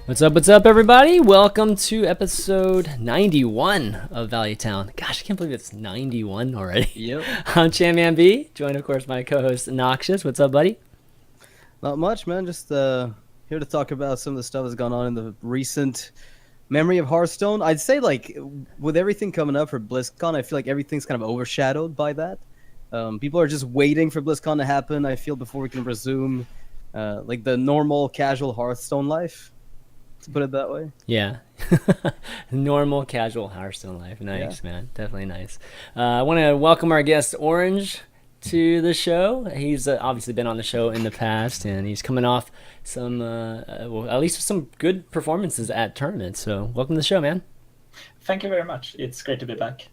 What's up, everybody? Welcome to episode 91 of Value Town. Gosh, I can't believe it's 91 already. Yep. I'm ChanManV, joined, of course, by co-host Noxious. What's up, buddy? Not much, man. Just here to talk about some of the stuff that's gone on in the recent memory of Hearthstone. I'd say, like, with everything coming up for BlizzCon, I feel like everything's kind of overshadowed by that. People are just waiting for BlizzCon to happen, I feel, before we can resume, like, the normal, casual Hearthstone life. To put it that way. Yeah. Normal, casual Hearthstone life. Nice, man. Definitely nice. I want to welcome our guest, Orange, to the show. He's obviously been on the show in the past, and he's coming off some, well, at least some good performances at tournaments. So welcome to the show, man. Thank you very much. It's great to be back.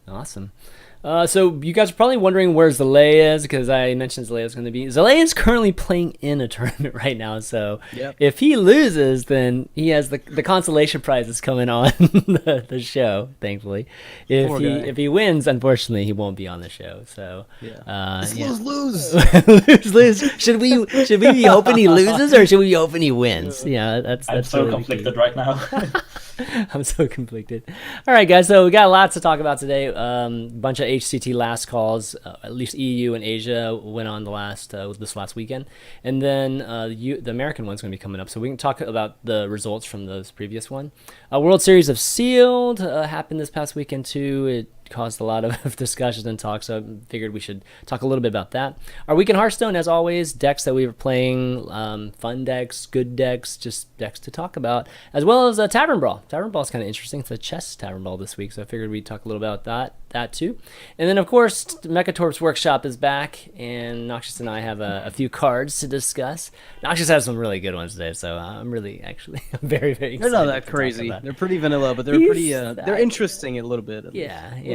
Awesome. So you guys are probably wondering where Zalea is, because I mentioned Zalea is going to be. Zalea is currently playing in a tournament right now, so if he loses, then he has the consolation prizes coming on the show, thankfully. If he wins, unfortunately, he won't be on the show. So lose. lose. Should we be hoping he loses, or should we be hoping he wins? Yeah, that's I'm so really conflicted right now. I'm so conflicted. All right, guys. So we got lots to talk about today. Bunch of HCT Last Calls. At least EU and Asia went on this last weekend, and then the American one's going to be coming up. So we can talk about the results from those previous one. World Series of Sealed happened this past weekend too. It caused a lot of discussions and talk, so I figured we should talk a little bit about that. Our week in Hearthstone, as always, decks that we were playing, fun decks, good decks, just decks to talk about, as well as a Tavern Brawl. Tavern Brawl is kind of interesting. It's a chess Tavern Brawl this week, so I figured we'd talk a little about that too. And then, of course, Mekkatorque's Workshop is back, and Noxious and I have a few cards to discuss. Noxious has some really good ones today, so I'm really, actually, very, very excited. They're not that crazy. They're pretty vanilla, but they're interesting a little bit.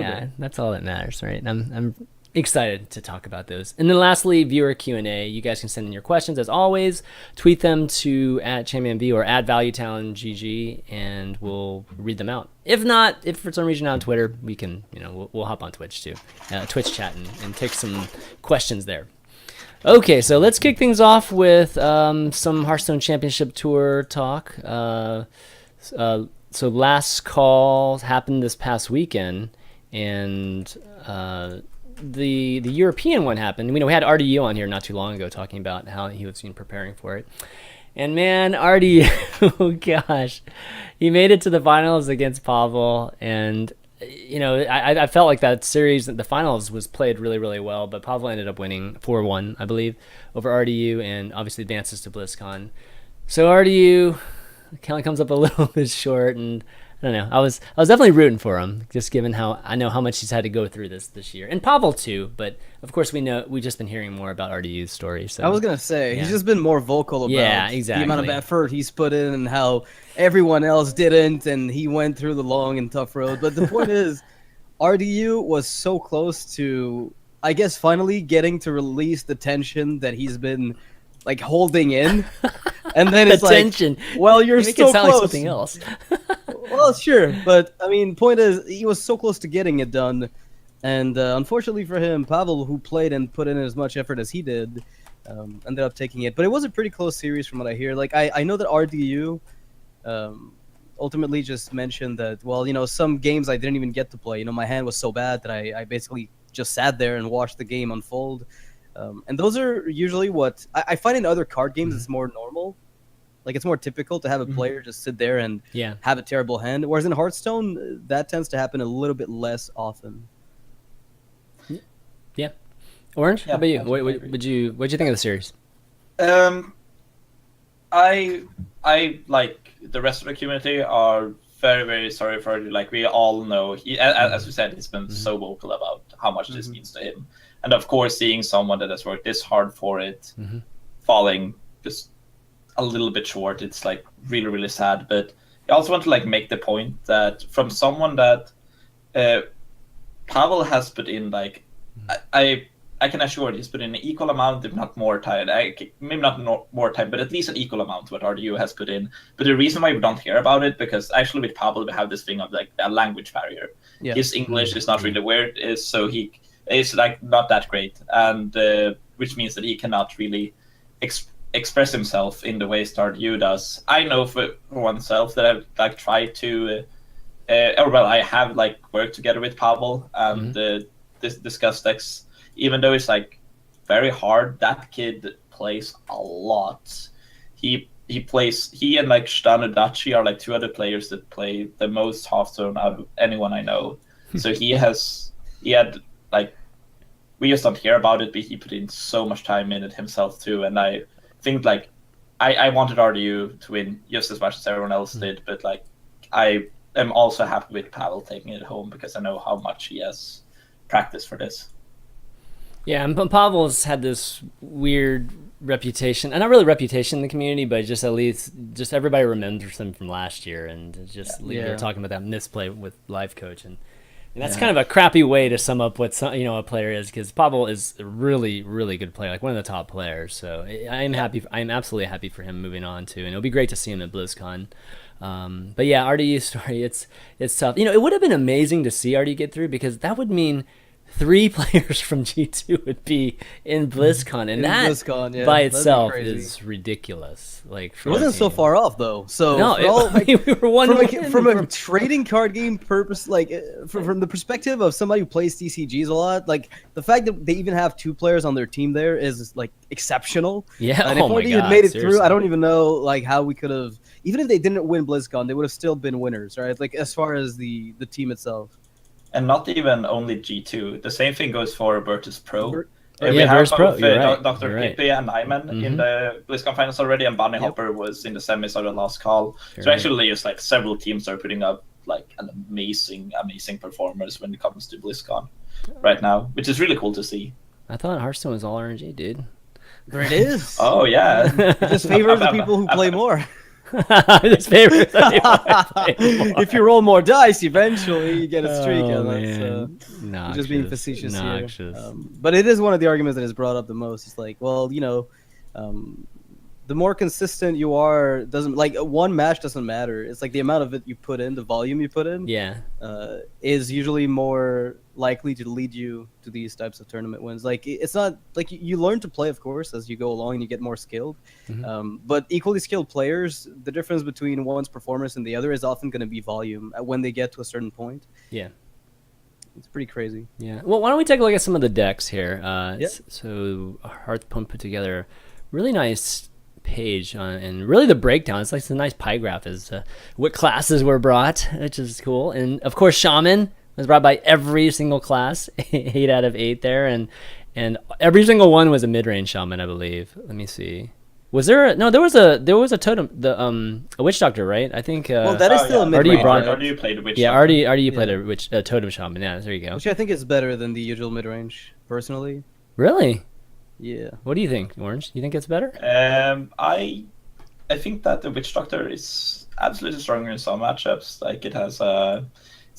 Yeah, that's all that matters, right? I'm excited to talk about those. And then lastly, viewer Q&A. You guys can send in your questions as always. Tweet them to @ChanManV or @ValueTownGG, and we'll read them out. If not, if for some reason on Twitter, we can, we'll hop on Twitch too, Twitch chat and take some questions there. Okay, so let's kick things off with some Hearthstone Championship Tour talk. So Last Call happened this past weekend, and the European one happened. We had RDU on here not too long ago talking about how he was preparing for it. And man, RDU, oh gosh, he made it to the finals against Pavel, and I felt like that series, the finals, was played really, really well, but Pavel ended up winning 4-1, I believe, over RDU, and obviously advances to BlizzCon. So RDU kind of comes up a little bit short, and I don't know. I was definitely rooting for him, just given how I know how much he's had to go through this year, and Pavel too. But of course, we've just been hearing more about RDU's story. So I was gonna say he's just been more vocal about the amount of effort he's put in and how everyone else didn't, and he went through the long and tough road. But the point is, RDU was so close to, I guess, finally getting to release the tension that he's been like holding in, and then it's tension. Well, you're so close. Like something else. Well, sure, but I mean, point is, he was so close to getting it done, and unfortunately for him, Pavel, who played and put in as much effort as he did, ended up taking it. But it was a pretty close series, from what I hear. Like, I know that RDU ultimately just mentioned that, well, some games I didn't even get to play. My hand was so bad that I basically just sat there and watched the game unfold. And those are usually what I find in other card games. It's more normal. Like, it's more typical to have a player just sit there and have a terrible hand. Whereas in Hearthstone, that tends to happen a little bit less often. Yeah. Orange, how about you? What'd you think of the series? I like the rest of the community are very, very sorry for it. Like, we all know, as we said, he's been so vocal about how much this means to him. And of course, seeing someone that has worked this hard for it falling just a little bit short, it's like really, really sad. But I also want to make the point that from someone that Pavel has put in, I can assure he's put in an equal amount, if not more time. Maybe not more time, but at least an equal amount what RDU has put in. But the reason why we don't hear about it, because actually with Pavel we have this thing of a language barrier. His English is not really where it is, so it's not that great, and which means that he cannot really express himself in the way Stardew does. I know for oneself that I've like tried to, I have like worked together with Pavel and discussed decks. Even though it's like very hard, that kid plays a lot. He and like Stanudachi are like two other players that play the most Hearthstone out of anyone I know. So he had like, we just don't hear about it, but he put in so much time in it himself too. And I think like I wanted RDU to win just as much as everyone else did, but like I am also happy with Pavel taking it home because I know how much he has practiced for this. Yeah, and Pavel's had this weird reputation, and not really reputation in the community, but just at least just everybody remembers him from last year, and just we were talking about that misplay with Life Coach, and that's kind of a crappy way to sum up what a player is, because Pavel is a really, really good player, like one of the top players. So I'm happy. I'm absolutely happy for him moving on too, and it'll be great to see him at BlizzCon. But yeah, RDU story, it's tough. It would have been amazing to see RDU get through, because that would mean 3 players from G2 would be in BlizzCon, and that by itself is ridiculous. Like, it wasn't so far off though. So no, we were one from a trading card game purpose, like from the perspective of somebody who plays TCGs a lot, like the fact that they even have 2 players on their team there is like exceptional. Yeah, and if only had made it through, I don't even know like how we could have. Even if they didn't win BlizzCon, they would have still been winners, right? Like as far as the team itself. And not even only G2. The same thing goes for Virtus Pro. We have both Dr. Pippi and Iman in the BlizzCon finals already, and Bunny Hopper was in the semis of the last call. So actually, just like several teams are putting up like an amazing performance when it comes to BlizzCon right now, which is really cool to see. I thought Hearthstone was all RNG, dude. There it is. Oh yeah. It just favors the people who play more. His favorite. If you roll more dice, eventually you get a streak. That's just being facetious Noxious. Here. But it is one of the arguments that is brought up the most. It's like, well, the more consistent you are, doesn't like one match doesn't matter. It's like the amount of it you put in, the volume you put in, is usually more likely to lead you to these types of tournament wins. Like it's not like you learn to play, of course, as you go along and you get more skilled. But equally skilled players, the difference between one's performance and the other is often going to be volume when they get to a certain point. Yeah. It's pretty crazy. Yeah. Well, why don't we take a look at some of the decks here? So Hearthstone put together a really nice page on, and really the breakdown. It's like a nice pie graph as what classes were brought, which is cool. And of course, Shaman was brought by every single class, 8 out of 8 there, and every single one was a mid-range Shaman, I believe. Let me see. Was there there was a totem, a Witch Doctor, right? I think. Well, that is still a mid-range. RDU played a Witch. Yeah, RDU played a Totem Shaman. Yeah, there you go. Which I think is better than the usual mid-range, personally. Really? Yeah. What do you think, Orange? You think it's better? I think that the Witch Doctor is absolutely stronger in some matchups. Like it's a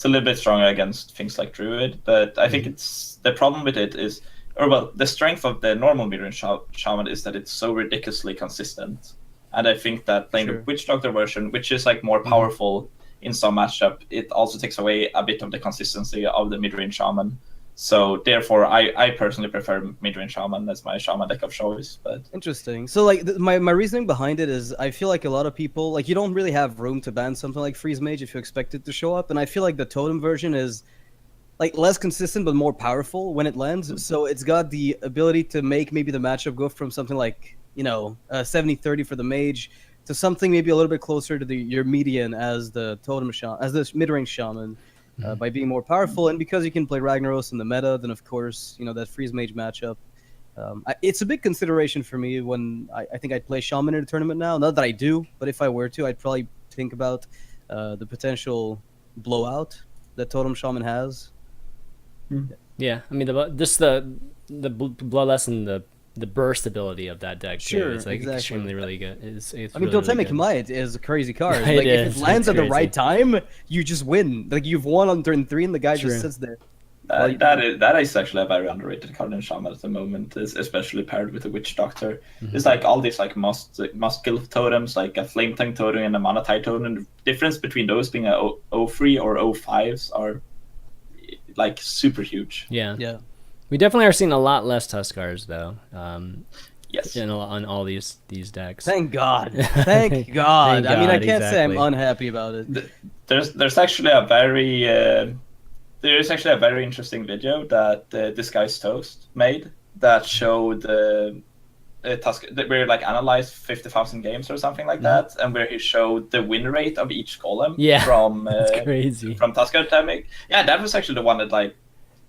little bit stronger against things like Druid, but I think it's the problem with it is, the strength of the normal mid-range Shaman is that it's so ridiculously consistent. And I think that playing the Witch Doctor version, which is like more powerful in some matchup, it also takes away a bit of the consistency of the mid-range Shaman. So therefore, I personally prefer mid-range Shaman as my Shaman deck of choice. But interesting. So like my reasoning behind it is, I feel like a lot of people, like, you don't really have room to ban something like Freeze Mage if you expect it to show up, and I feel like the Totem version is like less consistent but more powerful when it lands. So it's got the ability to make maybe the matchup go from something like 70-30 for the Mage to something maybe a little bit closer to your median as the Totem Shaman, as the mid-range Shaman. By being more powerful, and because you can play Ragnaros in the meta, then of course that Freeze Mage matchup. It's a big consideration for me when I think I'd play Shaman in a tournament now. Not that I do, but if I were to, I'd probably think about the potential blowout that Totem Shaman has. Yeah, I mean the Bloodlust and the burst ability of that deck too. It's like extremely really good. I mean, Totemic Might is a crazy card. Like if it lands at the right time, you just win. Like you've won on turn 3, and the guy just sits there. That is actually a very underrated card in Shaman at the moment, especially paired with the Witch Doctor. It's like all these like must kill totems, like a Flame Tongue totem and a Mana Tide totem. And the difference between those being a 0-3 or 0-5s are like super huge. Yeah. We definitely are seeing a lot less Tuskars, though. Yes. on all these decks. Thank God. Thank God. I mean, I God, can't say I'm exactly. unhappy about it. There's actually a very interesting video that this guy's Toast made that showed that where like analyzed 50,000 games or something like that, and where he showed the win rate of each column from That's crazy. from Tusker Dynamic. Yeah, that was actually the one that like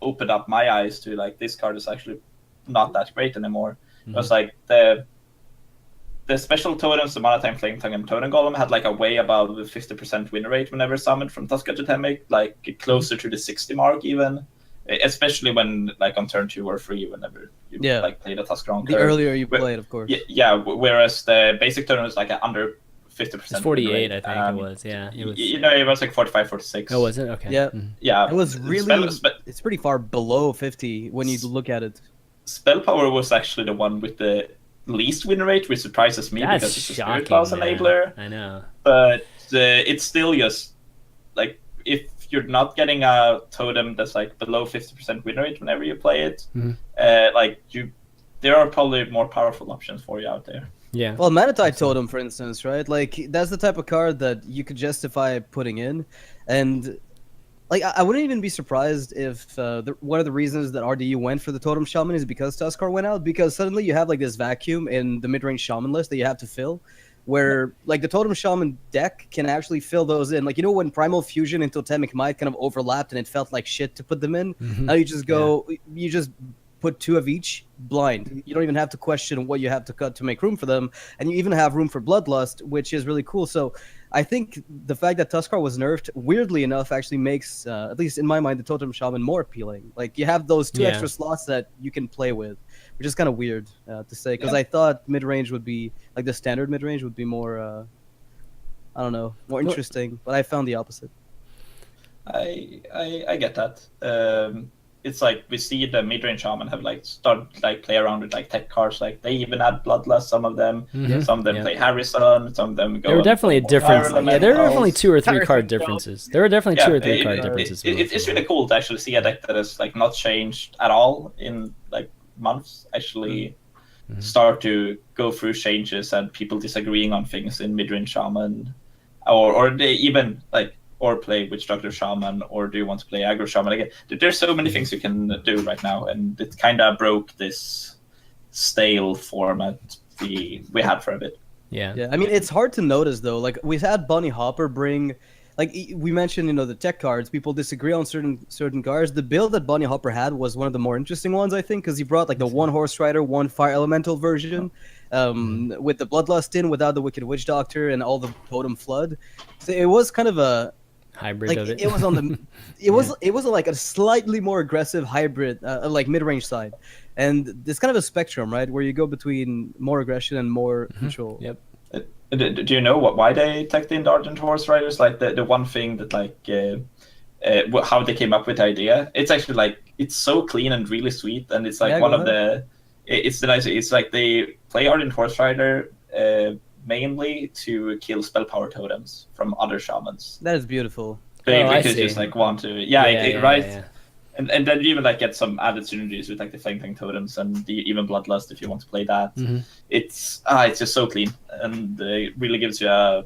opened up my eyes to like this card is actually not that great anymore. It was like the special totems, the Monotime Flame Tongue and Totem Golem had like a way above the 50% win rate whenever summoned from Tusker Totemic, like closer to the 60 mark even. Especially when like on turn 2 or 3, whenever you like play the Tusker on The curve. earlier you play it, of course. Yeah, whereas the basic totem was like under 50%. It's 48, I think it was. Yeah, it was. You know, it was like 45, 46. Oh, was it? Okay. Yeah, yeah. It was really. It's pretty far below 50 when you look at it. Spell Power was actually the one with the least win rate, which surprises me because it's a Spirit Class enabler. I know. But it's still just like if you're not getting a totem that's like below 50% win rate whenever you play it, there are probably more powerful options for you out there. Yeah. Well, Manatite Totem, for instance, right? Like that's the type of card that you could justify putting in, and like I wouldn't even be surprised if one of the reasons that RDU went for the Totem Shaman is because Tuskar went out, because suddenly you have like this vacuum in the mid-range Shaman list that you have to fill, where like the Totem Shaman deck can actually fill those in. Like, you know, when Primal Fusion and Totemic Might kind of overlapped and it felt like shit to put them in, now you just go, you just put 2 of each blind. You don't even have to question what you have to cut to make room for them, and you even have room for Bloodlust, which is really cool. So I think the fact that Tuskar was nerfed, weirdly enough, actually makes, at least in my mind, the Totem Shaman more appealing. Like, you have those 2 extra slots that you can play with, which is kind of weird to say, because I thought mid-range would be, like the standard mid-range would be more, I don't know, more interesting, but I found the opposite. I get that. It's like we see the mid-range shaman have like started like play around with like tech cards. Like they even add Bloodlust. Some of them, some of them play Harrison. Some of them go. There were definitely a difference. Yeah, there were definitely 2 or 3 card differences. There were definitely 2 or 3 card differences. It's really cool to actually see a deck that has like not changed at all in like months. Actually, start to go through changes and people disagreeing on things in mid-range shaman, or they even like. Or play Witch Doctor Shaman, or do you want to play Aggro Shaman again? There's so many things you can do right now, and it kind of broke this stale format we had for a bit. Yeah. I mean, it's hard to notice though. Like we've had Bunny Hopper bring, like we mentioned, you know, the tech cards. People disagree on certain cards. The build that Bunny Hopper had was one of the more interesting ones, I think, because he brought like the 1 Horse Rider, 1 Fire Elemental version. With the Bloodlust in, without the Wicked Witch Doctor and all the Totem Flood. So it was kind of a hybrid like, of it. It was on the it was like a slightly more aggressive hybrid, like mid-range side. And it's kind of a spectrum, right, where you go between more aggression and more control. Yep. Do you know why they took the Indulgent Horse Riders? Like the one thing that like how they came up with the idea. It's actually like it's so clean and really sweet, and it's like one of the. It's the nice. It's like they play Ardent Horse Rider mainly to kill spell power totems from other shamans. That is beautiful. They just like want to, right. Yeah. And then you even like get some added synergies with like the Flame Tongue totems and the even Bloodlust if you want to play that. It's just so clean, and it really gives you a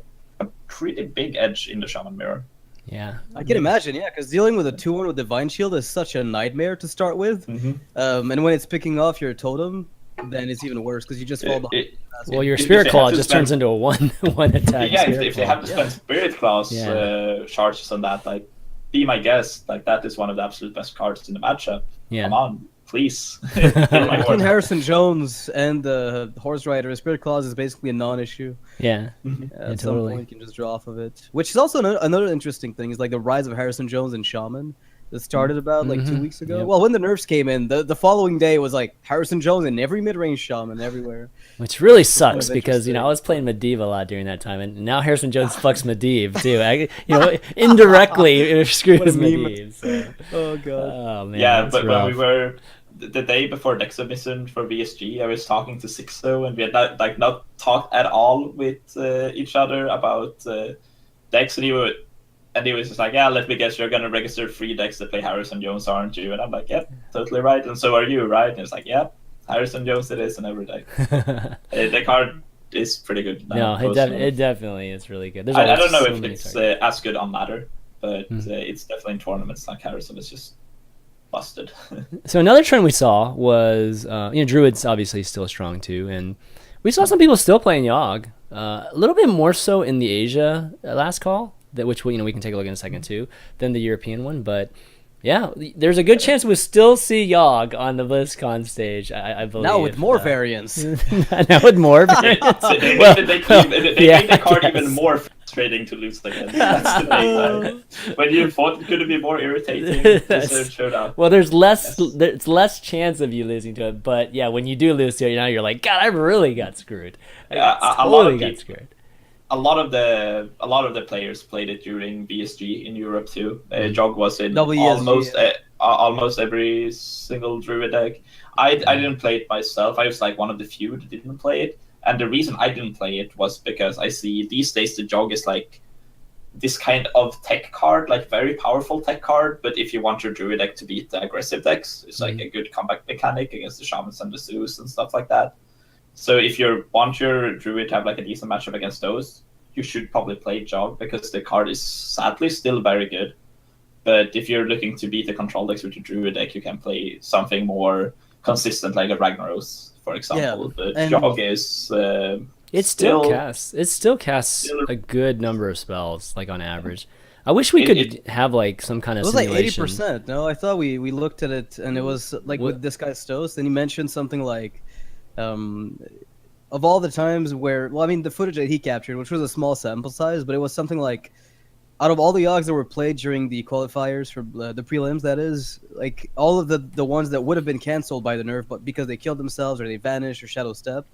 pretty big edge in the Shaman mirror. Yeah, I can imagine. Yeah, because dealing with a 2-1 with Divine Shield is such a nightmare to start with. And when it's picking off your totem, then it's even worse because you just fall behind. Well, your Spirit Claw just turns into a one attack. Yeah, if they have to spend Spirit Claws charges on that, like, be my guest. Like, that is one of the absolute best cards in the matchup. Yeah. Come on, please. Between Harrison Jones and the Horse Rider, Spirit Claws is basically a non-issue. Yeah. At some point, you can just draw off of it. Which is also another interesting thing, is like the rise of Harrison Jones and Shaman. That started about like 2 weeks ago. Yep. Well, when the nerfs came in, the following day was like Harrison Jones in every mid-range shaman everywhere. Which really sucks because, you know, I was playing Medivh a lot during that time, and now Harrison Jones fucks Medivh too. Indirectly screws Medivh. So. Oh god. Oh man. Yeah, but rough. When we were the day before Dex submission for VSG, I was talking to Sixo, and we had not talked at all with each other about Dex, and he was just like, yeah, let me guess, you're going to register 3 decks that play Harrison Jones, aren't you? And I'm like, yep, totally right. And so are you, right? And it's like, yep, Harrison Jones it is in every deck. The card is pretty good now. No, it definitely is really good. There's I don't know so if many it's targets. as good on ladder, but it's definitely in tournaments like Harrison is just busted. So another trend we saw was, Druid's obviously still strong too, and we saw some people still playing Yogg. A little bit more so in the Asia last call, which we can take a look in a second too, than the European one. But yeah, there's a good chance we'll still see Yogg on the BlizzCon stage. I believe Now with more variants. now with more variants. They made the card even more frustrating to lose against. That's the thing. When you thought it could be more irritating, this showed up. Well, there's less chance of you losing to it, but yeah, when you do lose to it, now you're like, God, I really got screwed. A lot of the players played it during BSG in Europe too. Jog was in almost every single Druid deck. I didn't play it myself. I was like one of the few that didn't play it. And the reason I didn't play it was because I see these days the Jog is like this kind of tech card, like very powerful tech card. But if you want your Druid deck to beat the aggressive decks, it's like a good comeback mechanic against the Shamans and the Zeus and stuff like that. So if you want your Druid to have like a decent matchup against those, you should probably play Jog because the card is sadly still very good. But if you're looking to beat the control decks with your Druid deck, you can play something more consistent like a Ragnaros, for example. Yeah, but Jog is it still casts a good number of spells, like on average. I wish we could have like some kind of simulation. It was like 80%. No, I thought we looked at it and it was like with this guy Stos, and he mentioned something like of all the times where, well, I mean, the footage that he captured, which was a small sample size, but it was something like, out of all the Yoggs that were played during the qualifiers for the prelims, that is, like, all of the ones that would have been canceled by the nerf, but because they killed themselves or they vanished or shadow step,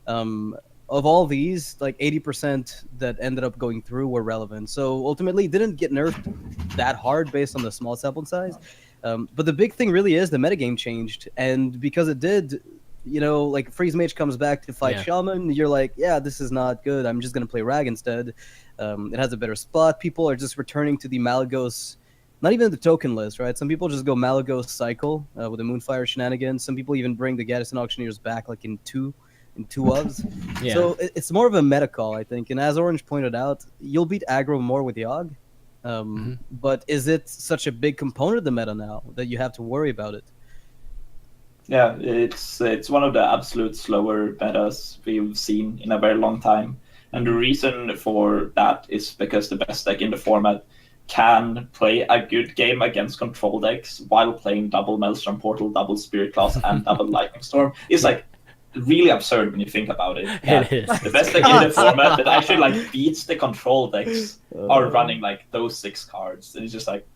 of all these, like 80% that ended up going through were relevant. So ultimately, it didn't get nerfed that hard based on the small sample size. But the big thing really is the metagame changed, and because it did, like Freeze Mage comes back to fight Shaman, you're like, yeah, this is not good. I'm just going to play Rag instead. It has a better spot. People are just returning to the Malygos, not even the token list, right? Some people just go Malygos cycle with the Moonfire shenanigans. Some people even bring the Gaddison Auctioneers back like in two ofs. Yeah. So it's more of a meta call, I think. And as Orange pointed out, you'll beat aggro more with Yogg. But is it such a big component of the meta now that you have to worry about it? Yeah, it's one of the absolute slower metas we've seen in a very long time. And the reason for that is because the best deck in the format can play a good game against control decks while playing double Maelstrom Portal, double Spirit Class, and double Lightning Storm. It's like really absurd when you think about it. It is. The best deck in the format that actually like beats the control decks are running like those 6 cards. And it's just like,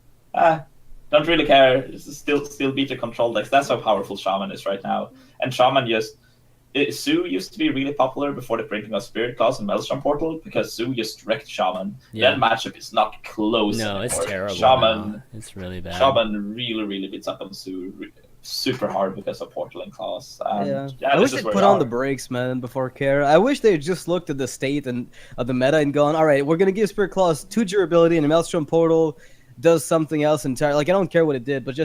don't really care. Still beat the control decks. That's how powerful Shaman is right now. And Shaman Zoo used to be really popular before the printing of Spirit Class and Maelstrom Portal because Zoo just wrecked Shaman. Yeah. That matchup is not close anymore. It's terrible. Shaman, it's really bad. Shaman really beats up on Zoo super hard because of Portal and Class. And I wish they'd put on the brakes, man, before care. I wish they just looked at the state and of the meta and gone, all right, we're going to give Spirit Class 2 durability and a Maelstrom Portal does something else entirely. Like, I don't care what it did, but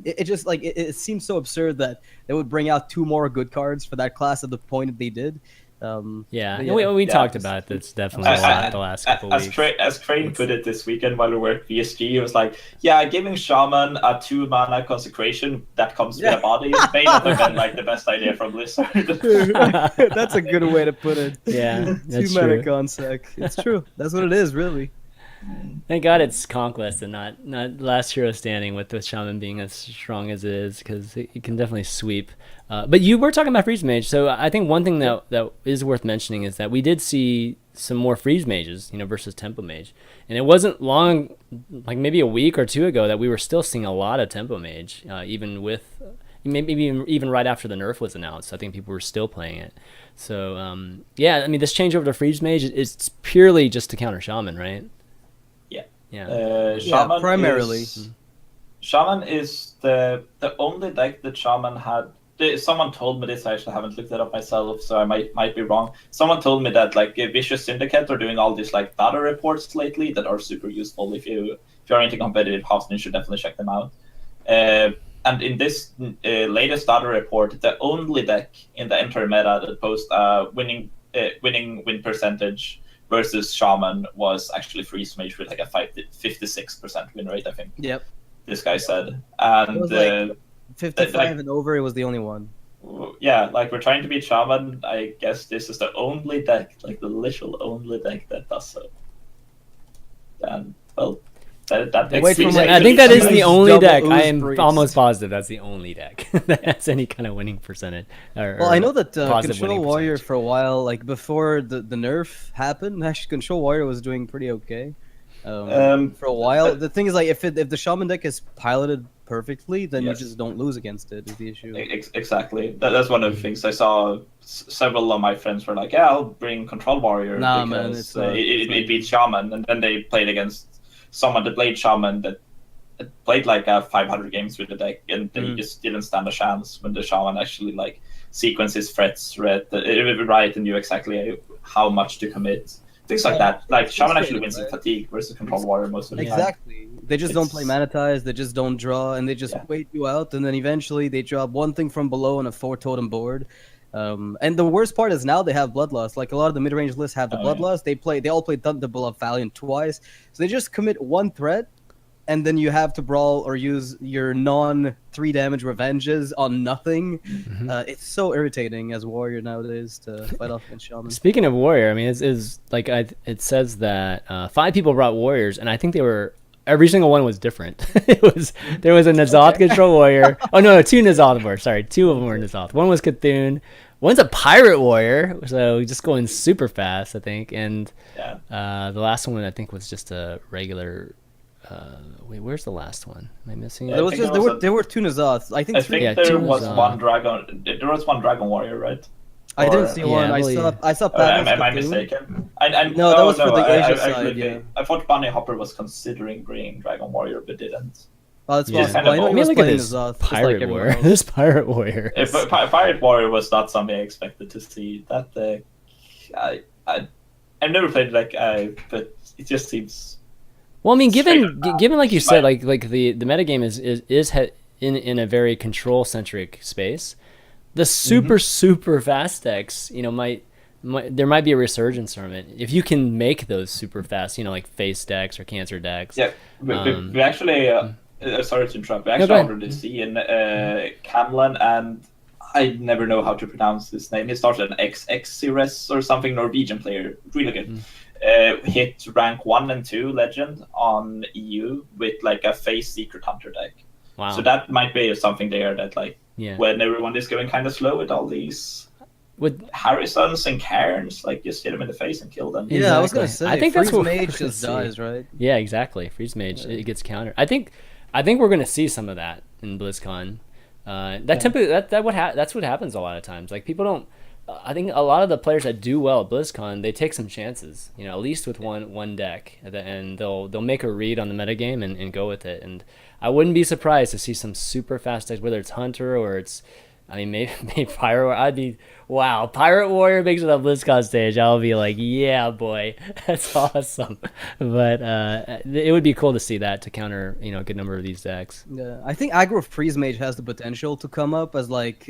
it seems so absurd that they would bring out 2 more good cards for that class at the point that they did. We talked about it. That's definitely a lot the last couple weeks. As Crane put it this weekend while we were at VSG, he was like, giving Shaman a 2 mana consecration that comes with a body may not have been like the best idea from Blizzard. That's a good way to put it. Yeah, 2 mana consec. It's true. That's what it is, really. Thank God it's Conquest and not Last Hero Standing with Shaman being as strong as it is, because it can definitely sweep. But you were talking about Freeze Mage, so I think one thing that is worth mentioning is that we did see some more Freeze Mages, versus Tempo Mage. And it wasn't long, like maybe a week or 2 ago, that we were still seeing a lot of Tempo Mage, even with, maybe even right after the nerf was announced. I think people were still playing it. So, this change over to Freeze Mage is purely just to counter Shaman, right? Shaman primarily. Shaman is the only deck that Shaman had. Someone told me this. I actually haven't looked it up myself, so I might be wrong. Someone told me that like Vicious Syndicate are doing all these like data reports lately that are super useful. If you're into competitive Hearthstone, you should definitely check them out. and in this latest data report, the only deck in the entire meta that posted winning win percentage versus Shaman was actually Freeze Mage with like a 56% win rate, I think. Yep. This guy said. It And was like 55 and over. It was the only one. yeah, like we're trying to beat Shaman. I guess this is the only deck, like the literal only deck that does so. And well, that Wait, from I think that is the only double deck. I ooze am priest. almost positive that's the only deck that has any kind of winning percentage. Well, I know that positive Control winning Warrior percentage. for a while, like before the nerf happened, actually Control Warrior was doing pretty okay. For a while, the thing is like if the Shaman deck is piloted perfectly, then Yes. you just don't lose against it. Is the issue? Exactly. That's one of the things I saw. Several of my friends were like, "Yeah, I'll bring Control Warrior Nah, man, because it's not- it beats Shaman," and then they played against someone that played Shaman that played like 500 games with the deck, and they just didn't stand a chance when the Shaman actually like sequences threats right and knew exactly how much to commit. Things like that. Like Shaman actually wins in fatigue versus Control Warrior most of the time. Exactly. They just don't play Manatize, they just don't draw, and they just wait you out, and then eventually they drop one thing from below on a 4-totem board. And the worst part is now they have Bloodlust. Like a lot of the mid-range lists have the Bloodlust. They all play Thunderbolt of Valiant twice. So they just commit one threat, and then you have to brawl or use your non-3 damage revenges on nothing. It's so irritating as Warrior nowadays to fight off against Shaman. Speaking of Warrior, I mean, it's like it says that 5 people brought Warriors, and I think every single one was different. There was a N'Zoth Control Warrior. Oh no, 2 N'Zoth Warriors. Sorry, 2 of them were N'Zoth. One was Cthulhu. One's a Pirate Warrior, so just going super fast, I think. And the last one I think was just a regular. Wait, where's the last one? Am I missing it? There were 2 N'Zoths. I think there was one dragon. There was one Dragon Warrior, right? I didn't see one. I saw. Am I mistaken? No, that was for the Asia side. Yeah. I thought Bunny Hopper was considering bringing Dragon Warrior, but didn't. Oh, that's Yeah. possible. I know he was Look at playing this N'Zoth, Pirate just like Warrior. everyone else. This Pirate Warrior. Pirate Warrior was not something I expected to see. That I've never played but it just seems. Well, I mean, given like you said, like the metagame is in a very control centric space. The super fast decks, there might be a resurgence from it if you can make those super fast, like face decks or cancer decks. Yeah, we actually. Sorry to interrupt. We actually already see in Camlan, and I never know how to pronounce his name. He started an XX or something, Norwegian player, really good. Hit rank 1 and 2 legend on EU with like a face Secret Hunter deck. Wow. So that might be something there that when everyone is going kind of slow with all these Harrisons and Cairns, like just hit them in the face and kill them. Yeah, I was gonna say. I think Freeze that's what Mage just dies, right? Yeah, exactly. Freeze Mage, it gets countered. I think we're gonna see some of that in BlizzCon. That's what happens a lot of times. Like people don't. I think a lot of the players that do well at BlizzCon, they take some chances. At least with one deck, and they'll make a read on the metagame and go with it. And I wouldn't be surprised to see some super fast decks, whether it's Hunter or it's. I mean, maybe Pirate Warrior. I'd be, wow, Pirate Warrior makes it on BlizzCon stage. I'll be like, yeah, boy, that's awesome. But it would be cool to see that to counter, a good number of these decks. Yeah, I think Aggro Freeze Mage has the potential to come up as like,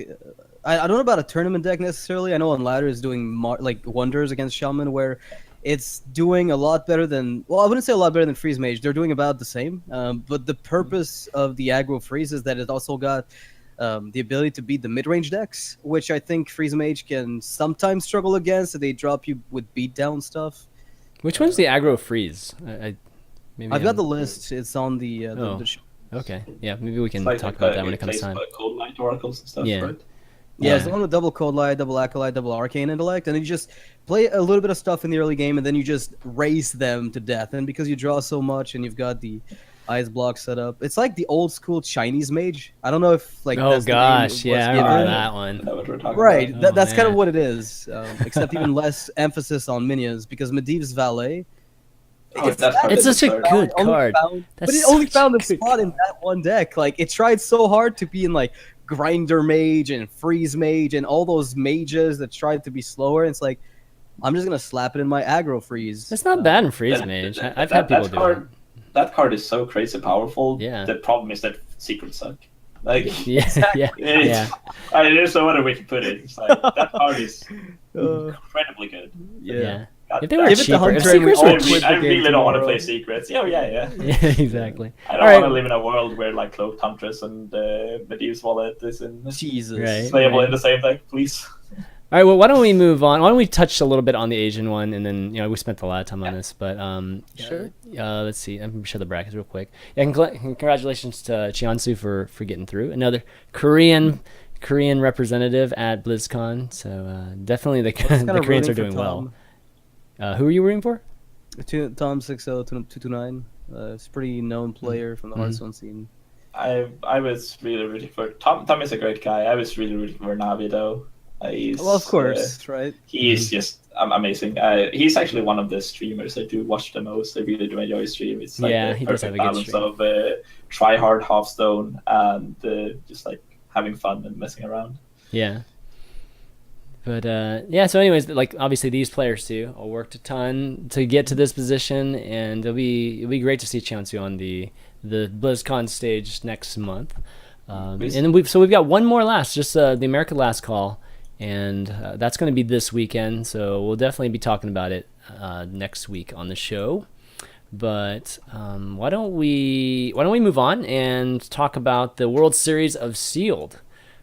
I don't know about a tournament deck necessarily. I know on ladder is doing wonders against Shaman, where it's doing a lot better than. Well, I wouldn't say a lot better than Freeze Mage. They're doing about the same. But the purpose of the Aggro Freeze is that it also got. The ability to beat the mid-range decks, which I think Freeze Mage can sometimes struggle against. So they drop you with beatdown stuff. Which one's the aggro freeze? I've got the list. It's on the show. Okay, yeah, maybe we can talk about that when it comes time. Cold Light Oracles and stuff, right? Yeah, it's the one with double Cold Light, double Acolyte, double Arcane Intellect, and then you just play a little bit of stuff in the early game, and then you just race them to death. And because you draw so much, and you've got the ice block set up, it's like the old school Chinese mage. I don't know if like. Oh gosh, yeah, I remember that one. Right, that's kind of what it is, except even less emphasis on minions because Medivh's Valet. It's such a good card, but it only found a spot in that one deck. Like it tried so hard to be in like Grinder Mage and Freeze Mage and all those mages that tried to be slower. And it's like I'm just gonna slap it in my aggro freeze. It's not bad in Freeze Mage. I've had people do it. That card is so crazy powerful. Yeah. The problem is that secrets suck. Like, Yeah, yeah, yeah. There's no other way to put it. It's like that card is incredibly good. Yeah. God If they were Give it to cheaper, if Hunter and we secrets all were I quit the game really don't want to tomorrow. play secrets. Yeah, yeah. yeah, exactly. I don't All right. want to live in a world where like Cloaked Huntress and Medivh's Wallet is Jesus. Right. playable in the same deck, please. All right, well, why don't we move on? Why don't we touch a little bit on the Asian one, and then we spent a lot of time on this, but Sure. let's see. I'm gonna show the brackets real quick. Yeah, congratulations to Cheonsu for getting through. Another Korean representative at BlizzCon, so definitely the Koreans are doing well. Who are you rooting for? Tom 60229. It's a pretty known player from the Hearthstone scene. I was really rooting for Tom. Tom is a great guy. I was really rooting for Navi though. Well, of course, right? He's just amazing. He's actually one of the streamers I do watch the most. I really do enjoy stream. It's like he the does have perfect a good balance stream. of try hard Hearthstone and just like having fun and messing around. Yeah. But so anyways, like obviously these players too all worked a ton to get to this position, and it'll be great to see Cheonsu on the BlizzCon stage next month. And then we've got one more just the America Last Call, and that's going to be this weekend. So we'll definitely be talking about it next week on the show. But why don't we move on and talk about the World Series of Sealed,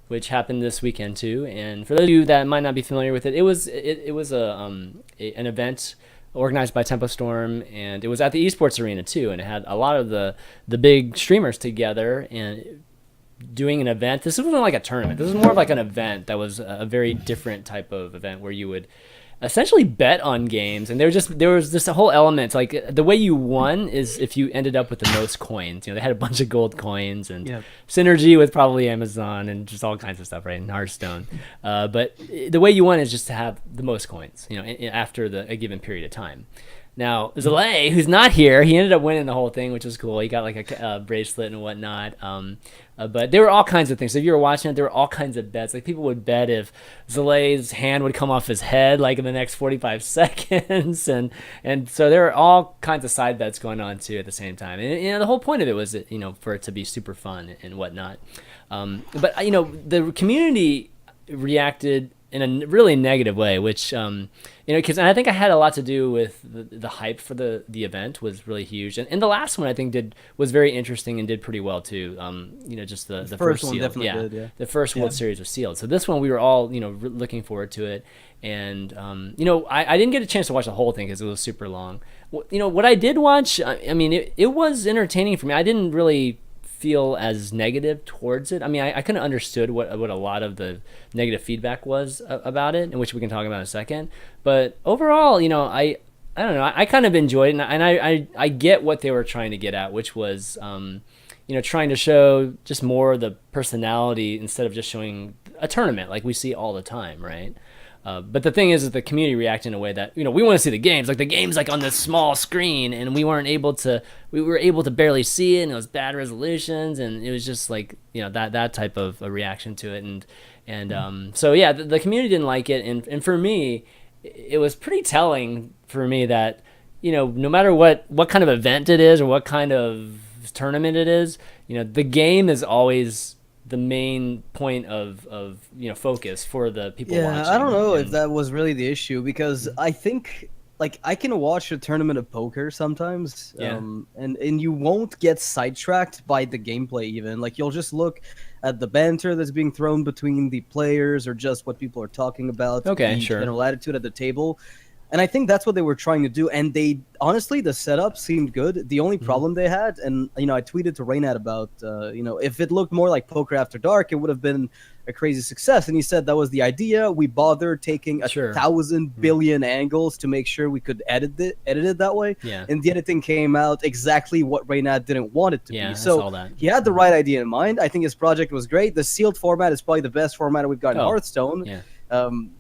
which happened this weekend too. And for those of you that might not be familiar with it, it was an event organized by Tempo Storm, and it was at the esports arena too, and it had a lot of the big streamers together and doing an event. This wasn't like a tournament. This was more of like an event that was a very different type of event where you would essentially bet on games, and there was this whole element, like the way you won is if you ended up with the most coins. They had a bunch of gold coins and synergy with probably Amazon and just all kinds of stuff, right, in Hearthstone. But the way you won is just to have the most coins, after a given period of time. Now, Zalay, who's not here, he ended up winning the whole thing, which was cool. He got like a bracelet and whatnot. But there were all kinds of things. So if you were watching it, there were all kinds of bets. Like people would bet if Zalay's hand would come off his head like in the next 45 seconds. And so there were all kinds of side bets going on too at the same time. And the whole point of it was, for it to be super fun and whatnot. But the community reacted in a really negative way, which because I think I had a lot to do with the hype for the event was really huge, and the last one I think was very interesting and did pretty well too. Just the first one Sealed. definitely did, yeah. The first World Series was Sealed. So this one we were all looking forward to it, and I didn't get a chance to watch the whole thing because it was super long. What I did watch, it was entertaining for me. I didn't really feel as negative towards it. I kind of understood what a lot of the negative feedback was about it, and which we can talk about in a second. But overall, I don't know. I kind of enjoyed it, and I get what they were trying to get at, which was trying to show just more of the personality instead of just showing a tournament like we see all the time, right? But the thing is the community reacted in a way that we want to see the games, like the game's like on this small screen, and we were able to barely see it, and it was bad resolutions, and it was just like that type of a reaction to it, and so yeah, the community didn't like it, and for me, it was pretty telling for me that no matter what kind of event it is or what kind of tournament it is, the game is always the main point of focus for the people watching. I don't know if that was really the issue, because I think like I can watch a tournament of poker sometimes, and you won't get sidetracked by the gameplay even. Like you'll just look at the banter that's being thrown between the players or just what people are talking about, the general attitude at the table. And I think that's what they were trying to do. And they honestly, the setup seemed good. The only problem they had, and I tweeted to Reynad about, if it looked more like Poker After Dark, it would have been a crazy success. And he said that was the idea. We bothered taking 1,000 billion angles to make sure we could edit it that way. Yeah. And the editing came out exactly what Reynad didn't want it to be. So I saw that. He had the right idea in mind. I think his project was great. The sealed format is probably the best format we've got in Hearthstone. Yeah.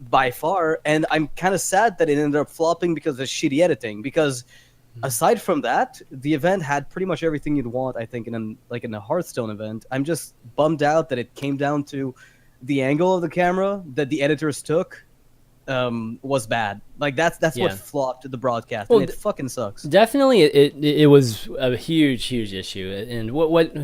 By far, and I'm kind of sad that it ended up flopping because of shitty editing, because aside from that, the event had pretty much everything you'd want, I think, in a Hearthstone event. I'm just bummed out that it came down to the angle of the camera that the editors took was bad. Like that's what flopped the broadcast, and it fucking sucks. Definitely, it was a huge issue, and what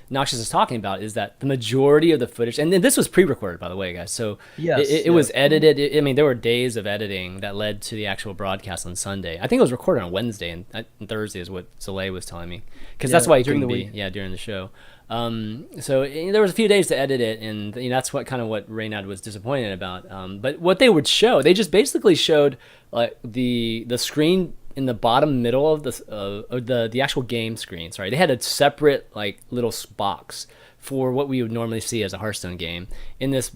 Noxious is talking about is that the majority of the footage, and this was pre-recorded, by the way, guys. So Yes, it was edited. I mean, there were days of editing that led to the actual broadcast on Sunday. I think it was recorded on Wednesday and Thursday is what Soleil was telling me, because that's why he couldn't be during the show. So there was a few days to edit it, and that's what Reynad was disappointed about. But what they would show, they just basically showed like the screen in the bottom middle of the actual game screen. Sorry, they had a separate like little box for what we would normally see as a Hearthstone game in this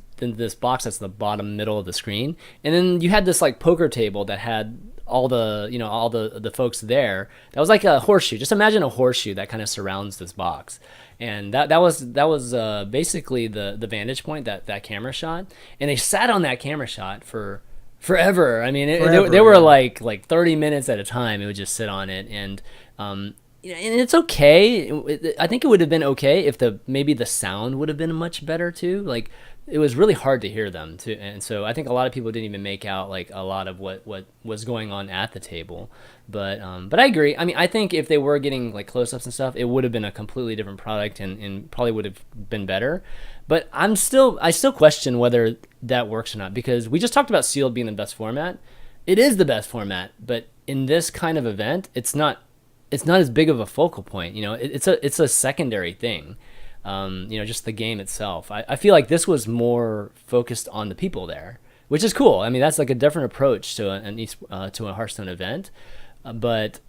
box that's in the bottom middle of the screen, and then you had this like poker table that had all the folks there. That was like a horseshoe. Just imagine a horseshoe that kind of surrounds this box. And that was basically the vantage point that camera shot, and they sat on that camera shot for forever. I mean, they were like 30 minutes at a time. It would just sit on it, and it's okay. I think it would have been okay if maybe the sound would have been much better too. Like it was really hard to hear them too, and so I think a lot of people didn't even make out like a lot of what was going on at the table. But I agree. I mean, I think if they were getting like close-ups and stuff, it would have been a completely different product and probably would have been better. But I still question whether that works or not, because we just talked about sealed being the best format. It is the best format, but in this kind of event, it's not as big of a focal point. It's a secondary thing. Just the game itself. I feel like this was more focused on the people there, which is cool. I mean, that's like a different approach to a Hearthstone event. But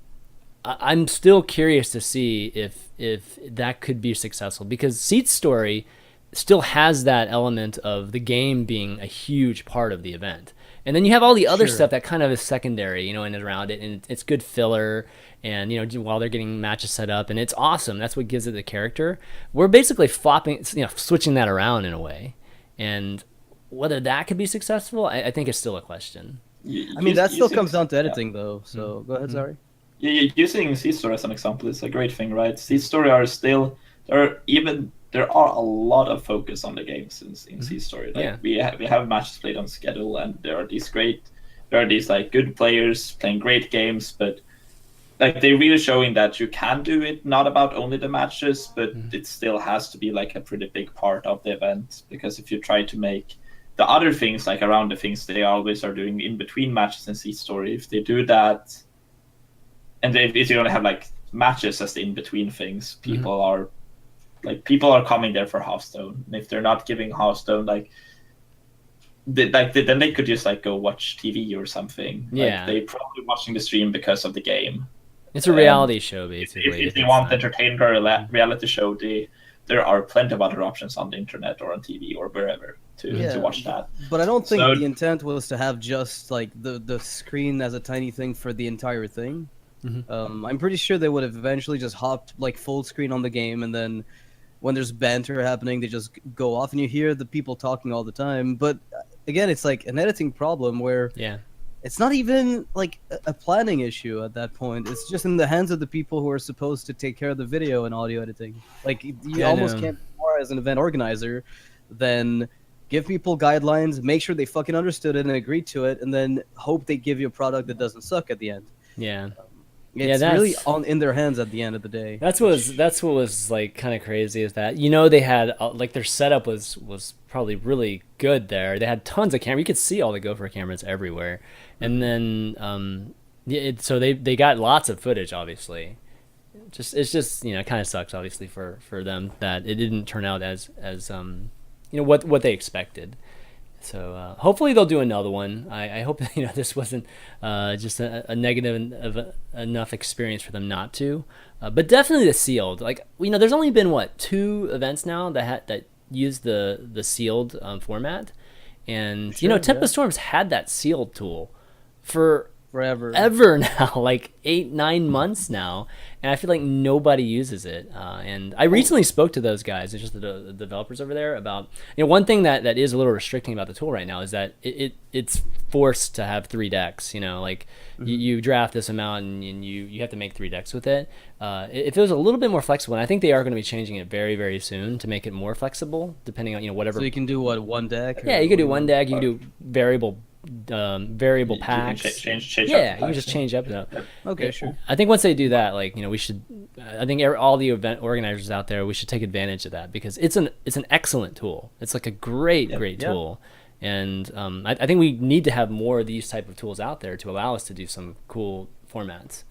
I'm still curious to see if that could be successful, because Seat's story still has that element of the game being a huge part of the event. And then you have all the other stuff that kind of is secondary, and around it, and it's good filler, and while they're getting matches set up, and it's awesome. That's what gives it the character. We're basically switching that around in a way, and whether that could be successful, I think is still a question. I mean, that still comes down to editing, though. So go ahead, sorry. Using Seed Story as an example is a great thing, right? Seed Story are still there are a lot of focus on the games in Seed Story. Like we have matches played on schedule, and there are these like good players playing great games, but like they're really showing that you can do it, not about only the matches, but it still has to be like a pretty big part of the event, because if you try to make the other things like around the things they always are doing in between matches in Seed Story, if they do that, and if you don't have like matches as the in between things, people are coming there for Hearthstone, and if they're not giving Hearthstone then they could just like go watch TV or something. Yeah, they're probably watching the stream because of the game. It's a reality show, basically. If they want entertainment or a reality show, there are plenty of other options on the internet or on TV or wherever to watch that. But I don't think the intent was to have just like the screen as a tiny thing for the entire thing. I'm pretty sure they would have eventually just hopped like full screen on the game, and then when there's banter happening, they just go off, and you hear the people talking all the time. But again, it's like an editing problem where it's not even like a planning issue at that point. It's just in the hands of the people who are supposed to take care of the video and audio editing. Like you almost can't do more as an event organizer than give people guidelines, make sure they fucking understood it and agreed to it, and then hope they give you a product that doesn't suck at the end. It's really in their hands at the end of the day. That's what was like kind of crazy, is that they had like their setup was probably really good there. They had tons of cameras. You could see all the Gopher cameras everywhere, and then so they got lots of footage. Obviously, it's just it kind of sucks obviously for them that it didn't turn out as what they expected. So hopefully they'll do another one. I hope that this wasn't just a negative enough experience for them not to. But definitely the sealed. Like there's only been 2 events now that use the sealed format, and Tempest Storms had that sealed tool for forever now, like 8-9 months now, and I feel like nobody uses it. And I recently spoke to those guys, it's just the developers over there, about one thing that is a little restricting about the tool right now is that it's forced to have 3 decks. You draft this amount and you have to make 3 decks with it. If it was a little bit more flexible, and I think they are going to be changing it very, very soon to make it more flexible, depending on whatever. So you can do 1 deck? Yeah, you could do 1 deck. You can do variable variable You can packs. change Yeah, up you the can packs, just yeah. change up though. Okay, sure. I think once they do that, like, we should. I think all the event organizers out there, we should take advantage of that because it's an excellent tool. It's like a great tool, and I think we need to have more of these type of tools out there to allow us to do some cool formats.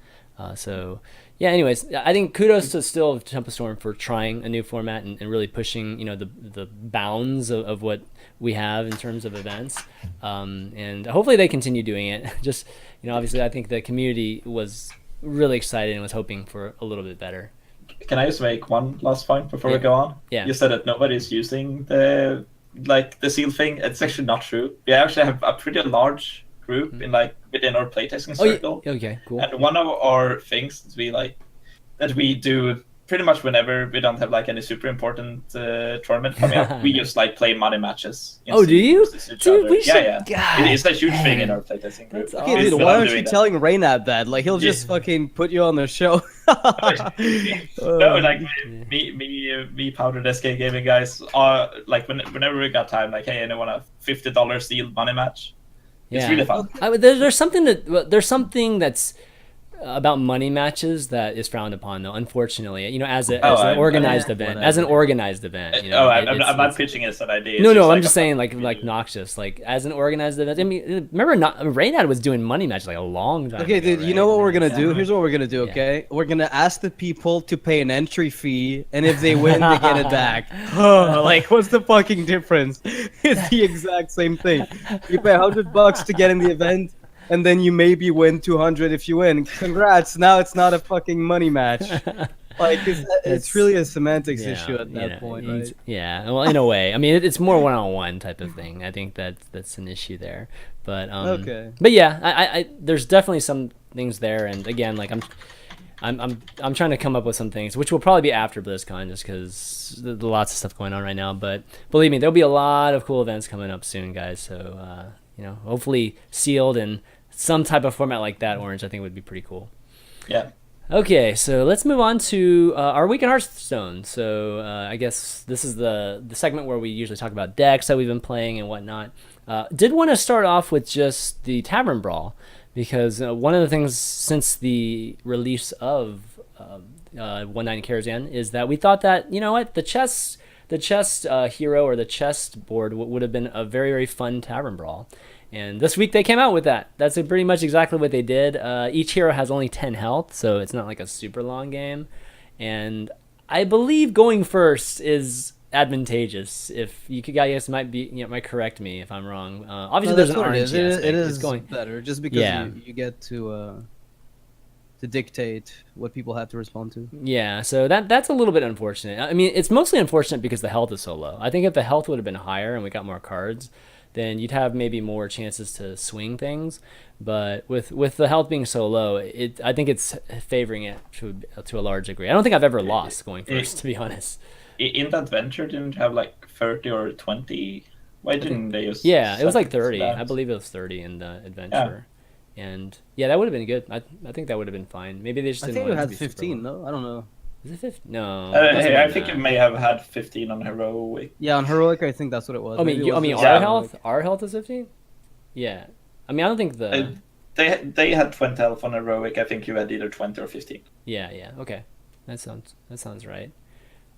So yeah. Anyways, I think kudos to still Tempest Storm for trying a new format and really pushing the bounds of what we have in terms of events, and hopefully they continue doing it. Just obviously, I think the community was really excited and was hoping for a little bit better. Can I just make one last point before we go on? Yeah. You said that nobody's using the seal thing. It's actually not true. We actually have a pretty large group within our playtesting circle. Okay, cool. And one of our things that we do pretty much whenever we don't have any super important tournament coming up, we just play money matches. Oh, do you? Dude, we should. Yeah. It's a huge thing in our playtesting group. That's Okay, awesome. dude, why aren't you telling Reynad that? He'll just fucking put you on the show. No, me Powdered SK Gaming guys are whenever we got time, hey, I want a $50 sealed money match. It's really fun. There's something that's about money matches that is frowned upon, though. Unfortunately, as an organized event, I'm not pitching it as an idea. No, I'm just saying, like Noxious, as an organized event. I mean, remember, Reynad was doing money matches a long time. Okay, ago, dude, right? you know what we're gonna do? Here's what we're gonna do. Okay, we're gonna ask the people to pay an entry fee, and if they win, they get it back. What's the fucking difference? It's the exact same thing. You pay $100 to get in the event. And then you maybe win 200 if you win. Congrats! Now it's not a fucking money match. It's really a semantics issue at that point, right? Yeah, well, in a way, I mean, it's more one-on-one type of thing. I think that's an issue there. But okay. But yeah, I there's definitely some things there, and again, I'm trying to come up with some things, which will probably be after BlizzCon, just because there's lots of stuff going on right now. But believe me, there'll be a lot of cool events coming up soon, guys. So hopefully sealed and some type of format like that, Orange, I think would be pretty cool. Yeah. Okay, so let's move on to our week in Hearthstone. So I guess this is the segment where we usually talk about decks that we've been playing and whatnot. Did want to start off with just the Tavern Brawl, because one of the things since the release of 190 Karazhan is that we thought that, the chest hero or the chest board would have been a very, very fun Tavern Brawl. And this week they came out with that. That's pretty much exactly what they did. Each hero has only 10 health, so it's not like a super long game. And I believe going first is advantageous. If you guys might correct me if I'm wrong. Obviously, there's an RNG aspect. It is going better just because you get to dictate what people have to respond to. Yeah, so that's a little bit unfortunate. I mean, it's mostly unfortunate because the health is so low. I think if the health would have been higher and we got more cards, then you'd have maybe more chances to swing things. But with the health being so low, I think it's favoring it to a large degree. I don't think I've ever lost going first, to be honest. In that venture, didn't have 30 or 20? Why didn't they use? Yeah, it was 30. I believe it was 30 in the adventure. Yeah. And that would have been good. I think that would have been fine. Maybe they just didn't want it to be 15, no? I don't know. Is it 15? No. I think it may have had 15 on Heroic. Yeah, on Heroic, I think that's what it was. Our health is 15? Yeah. I mean, I don't think They had 20 health on Heroic. I think you had either 20 or 15. Yeah. Okay. That sounds right.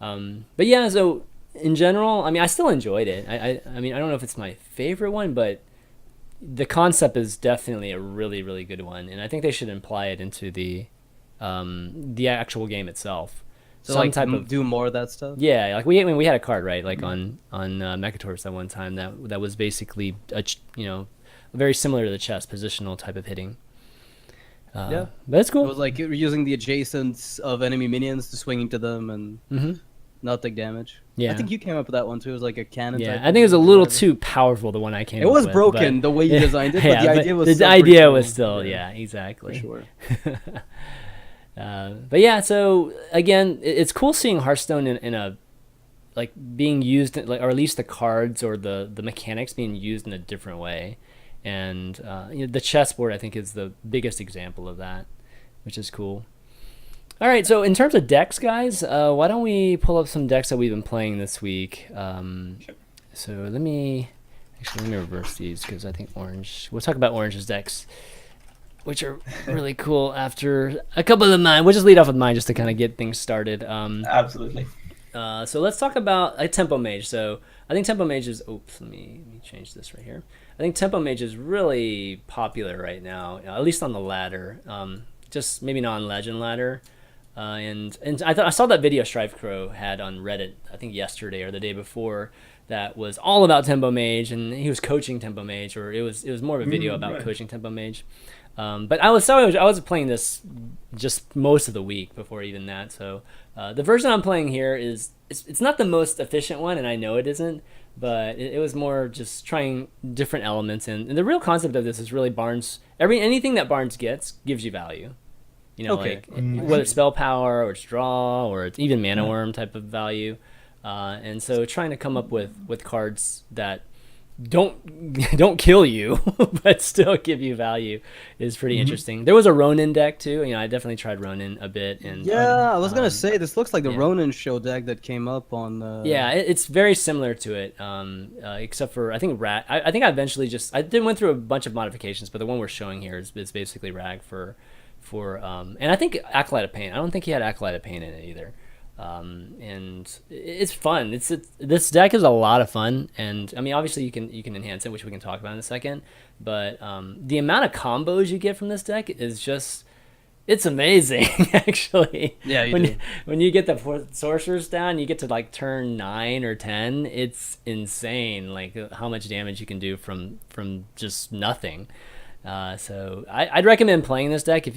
But yeah, so in general, I mean, I still enjoyed it. I mean, I don't know if it's my favorite one, but the concept is definitely a really, really good one, and I think they should imply it into the actual game itself. So do more of that stuff. Yeah, we had a card, right, on Mekkatorque that one time that was basically very similar to the chess positional type of hitting. But it's cool. It was you're using the adjacents of enemy minions to swing into them and not take damage. Yeah, I think you came up with that one too. It was like a cannon. Yeah, type I think it was a little too powerful, the one I came up with. It was broken the way you designed it, but the idea was the idea was still exactly. For sure. But yeah, so again, it's cool seeing Hearthstone in a being used, or at least the cards or the mechanics being used in a different way. And the chessboard, I think, is the biggest example of that, which is cool. All right, so in terms of decks, guys, why don't we pull up some decks that we've been playing this week? So let me Actually, let me reverse these because I think orange. We'll talk about orange's decks, which are really cool after a couple of the mine. We'll just lead off with mine just to kind of get things started. Absolutely. So let's talk about a Tempo Mage. So I think Tempo Mage is. Oops, let me change this right here. I think Tempo Mage is really popular right now, at least on the ladder. Just maybe not on Legend ladder. And I saw that video Strife Crow had on Reddit, I think yesterday or the day before, that was all about Tempo Mage, and he was coaching Tempo Mage, or it was more of a video about coaching Tempo Mage. But I was playing this just most of the week before even that. So the version I'm playing here it's not the most efficient one, and I know it isn't, but it was more just trying different elements. And the real concept of this is really anything that Barnes gets gives you value. You know, Okay. Whether it's spell power or it's draw or it's even mana worm type of value. And so trying to come up with cards that don't kill you but still give you value is pretty interesting. There was a Ronin deck too. I definitely tried Ronin a bit, and Yeah, I was gonna say this looks like the Ronin show deck that came up on. it's very similar to it, except for I think Rag. I think I eventually went through a bunch of modifications, but the one we're showing here is basically Rag for and I think Acolyte of Pain. I don't think he had Acolyte of Pain in it either. And it's fun. This deck is a lot of fun, and I mean obviously you can enhance it, which we can talk about in a second. But the amount of combos you get from this deck is it's amazing actually. Yeah, when you get the sorcerers down, you get to like turn 9 or 10. It's insane, like how much damage you can do from just nothing. So I'd recommend playing this deck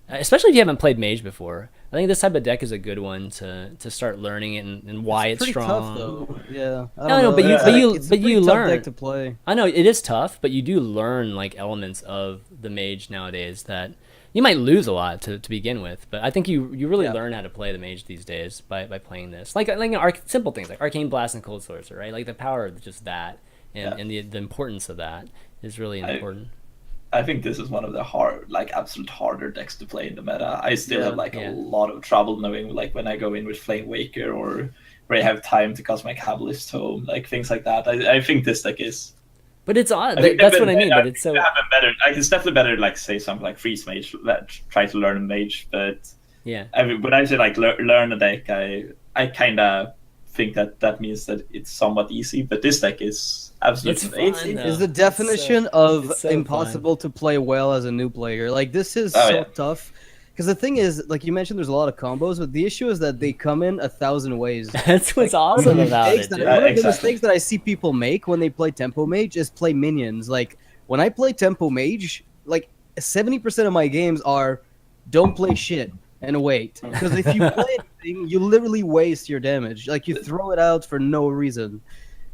especially if you haven't played Mage before. I think this type of deck is a good one to start learning it and why it's pretty strong. Tough though. Yeah. I No, don't but know. you It's a learn. tough deck to play. I know it is tough, but you do learn like elements of the Mage nowadays that you might lose a lot to begin with. But I think you really learn how to play the Mage these days by playing this. Like simple things like Arcane Blast and Cold Sorcerer, right? Like the power of just that and the importance of that is really important. I think this is one of the absolute harder decks to play in the meta. I still have a lot of trouble knowing when I go in with Flame Waker or where I have time to cast my Kabbalist home, things like that. I think this deck is. But it's odd. That's what I mean. But it's so. It's definitely better say something like Freeze Mage, try to learn a Mage. But yeah, when I say learn a deck, I kind of think that means that it's somewhat easy. But this deck is absolutely it's the definition of impossible to play well as a new player. This is tough. Because the thing is, like you mentioned, there's a lot of combos, but the issue is that they come in 1,000 ways. That's what's awesome about it. One of the mistakes that I see people make when they play Tempo Mage is play minions. Like, when I play Tempo Mage, 70% of my games are don't play shit and wait. Because if you play anything, you literally waste your damage. You throw it out for no reason.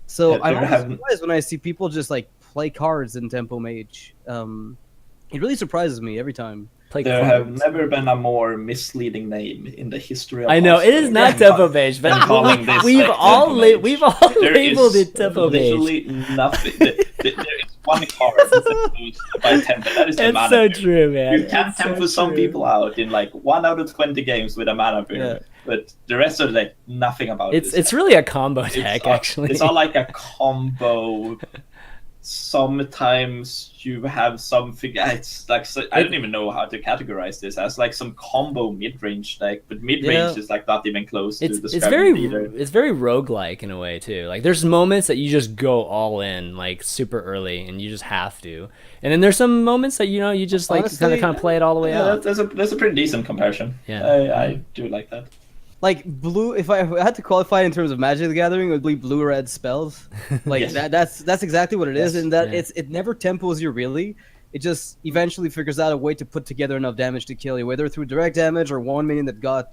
So I'm always surprised when I see people just play cards in Tempo Mage. It really surprises me every time. There have never been a more misleading name in the history of I know it is not Tempo Mage, but we've all labeled it Tempo Mage. Literally nothing. There is one card by Tempo. That is the mana. It's so true, man. You can tempo some people out in 1 out of 20 games with a mana burn, but the rest of the nothing about it. It's really a combo deck, actually. It's not like a combo. Sometimes you have something. It's I don't even know how to categorize this as some combo mid-range deck, but mid-range is not even close to describing it either. It's very roguelike in a way too. There's moments that you just go all in super early and you just have to, and then there's some moments that you just kind of play it all the way out. That's a pretty decent comparison. Yeah, I do like that. Blue, if I had to qualify in terms of Magic the Gathering, it would be blue-red spells. Yes. That's exactly what it is, and that it never tempos you really. It just eventually figures out a way to put together enough damage to kill you, whether through direct damage or one minion that got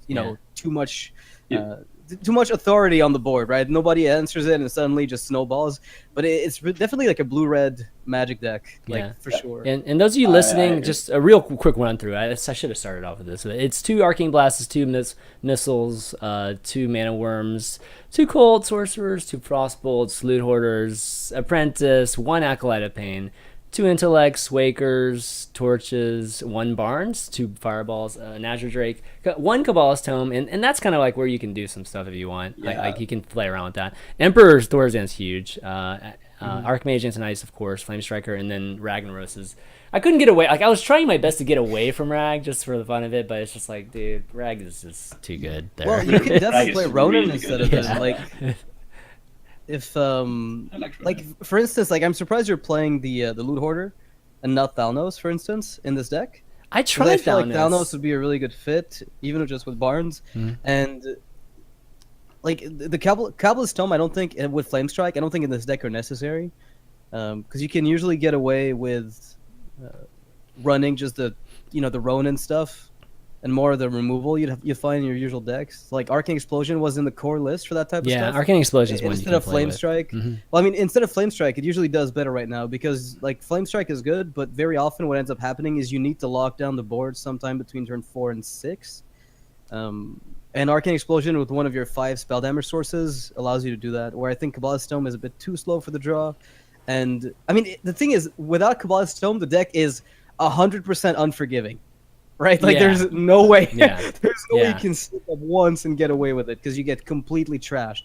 too much authority on the board, right? Nobody answers it, and suddenly just snowballs. But it's definitely a blue-red Magic deck, for sure. And those of you listening, just a real quick run through. I should have started off with this. It's 2 Arcane Blasts, 2 missiles, 2 Mana Worms, 2 Cold Sorcerers, 2 Frostbolts, Loot Hoarders, Apprentice, 1 Acolyte of Pain, 2 Intellects, Wakers, Torches, 1 Barnes, 2 Fireballs, an Azure Drake, 1 Kabbalist Tome, and that's kind of where you can do some stuff if you want. You can play around with that. Emperor Thorazan's huge. Archmage Antonice, of course, Flame Striker, and then Ragnaros is. I couldn't get away. Like I was trying my best to get away from Rag just for the fun of it, but it's just like, dude, Rag is just too good there. Well, you could definitely play is Ronin really instead good. of Yeah. him. Like, if I like like Ronin. for instance, like I'm surprised you're playing the Loot Hoarder and not Thalnos, for instance, in this deck. I 'Cause tried I feel like Thalnos. Thalnos would be a really good fit, even just with Barnes. And like the Kabbalist Tome, I don't think, and with Flame Strike, I don't think in this deck are necessary, because you can usually get away with running just the the Ronin stuff and more of the removal you find in your usual decks. Like Arcane Explosion was in the core list for that type of Yeah, stuff. Arcane Explosion is one you Instead can of play Flame with. Strike. Mhm. Well, I mean, instead of Flame Strike, it usually does better right now because like Flame Strike is good, but very often what ends up happening is you need to lock down the board sometime between turn 4 and 6. And Arcane Explosion with one of your 5 spell damage sources allows you to do that. Where I think Kabbalist Tome is a bit too slow for the draw. And I mean, the thing is, without Kabbalist Tome, the deck is 100% unforgiving. Right? Like, Yeah. there's no way. Yeah. There's no way Yeah. you can slip up once and get away with it because you get completely trashed.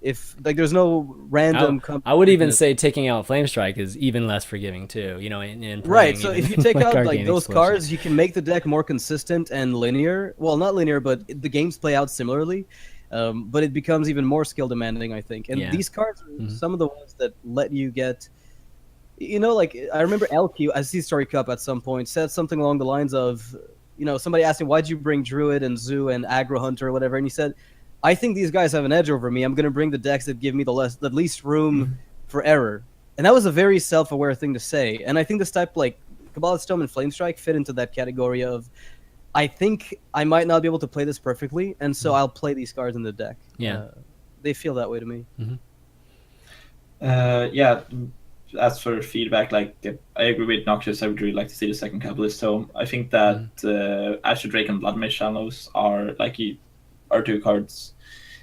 If like there's no random. I would even say taking out Flame Strike is even less forgiving too. In Right. playing So even if you take out like Arcane those Explosion. cards, you can make the deck more consistent and linear. Well, not linear, but the games play out similarly. But it becomes even more skill demanding, I think. And Yeah. these cards are some of the ones that let you get. Like I remember LQ as the Story Cup at some point said something along the lines of, somebody asked him, why'd you bring Druid and Zoo and Aggro Hunter or whatever, and he said, I think these guys have an edge over me. I'm gonna bring the decks that give me the least room for error. And that was a very self-aware thing to say. And I think this type, like Kabbalist Tome and Flame Strike, fit into that category of, I think I might not be able to play this perfectly, and so I'll play these cards in the deck. Yeah. They feel that way to me. Yeah, as for feedback, like I agree with Noxious. I would really like to see the second Kabbalist Tome. I think that Asher Drake and Blood Mage Shadows are are 2 cards.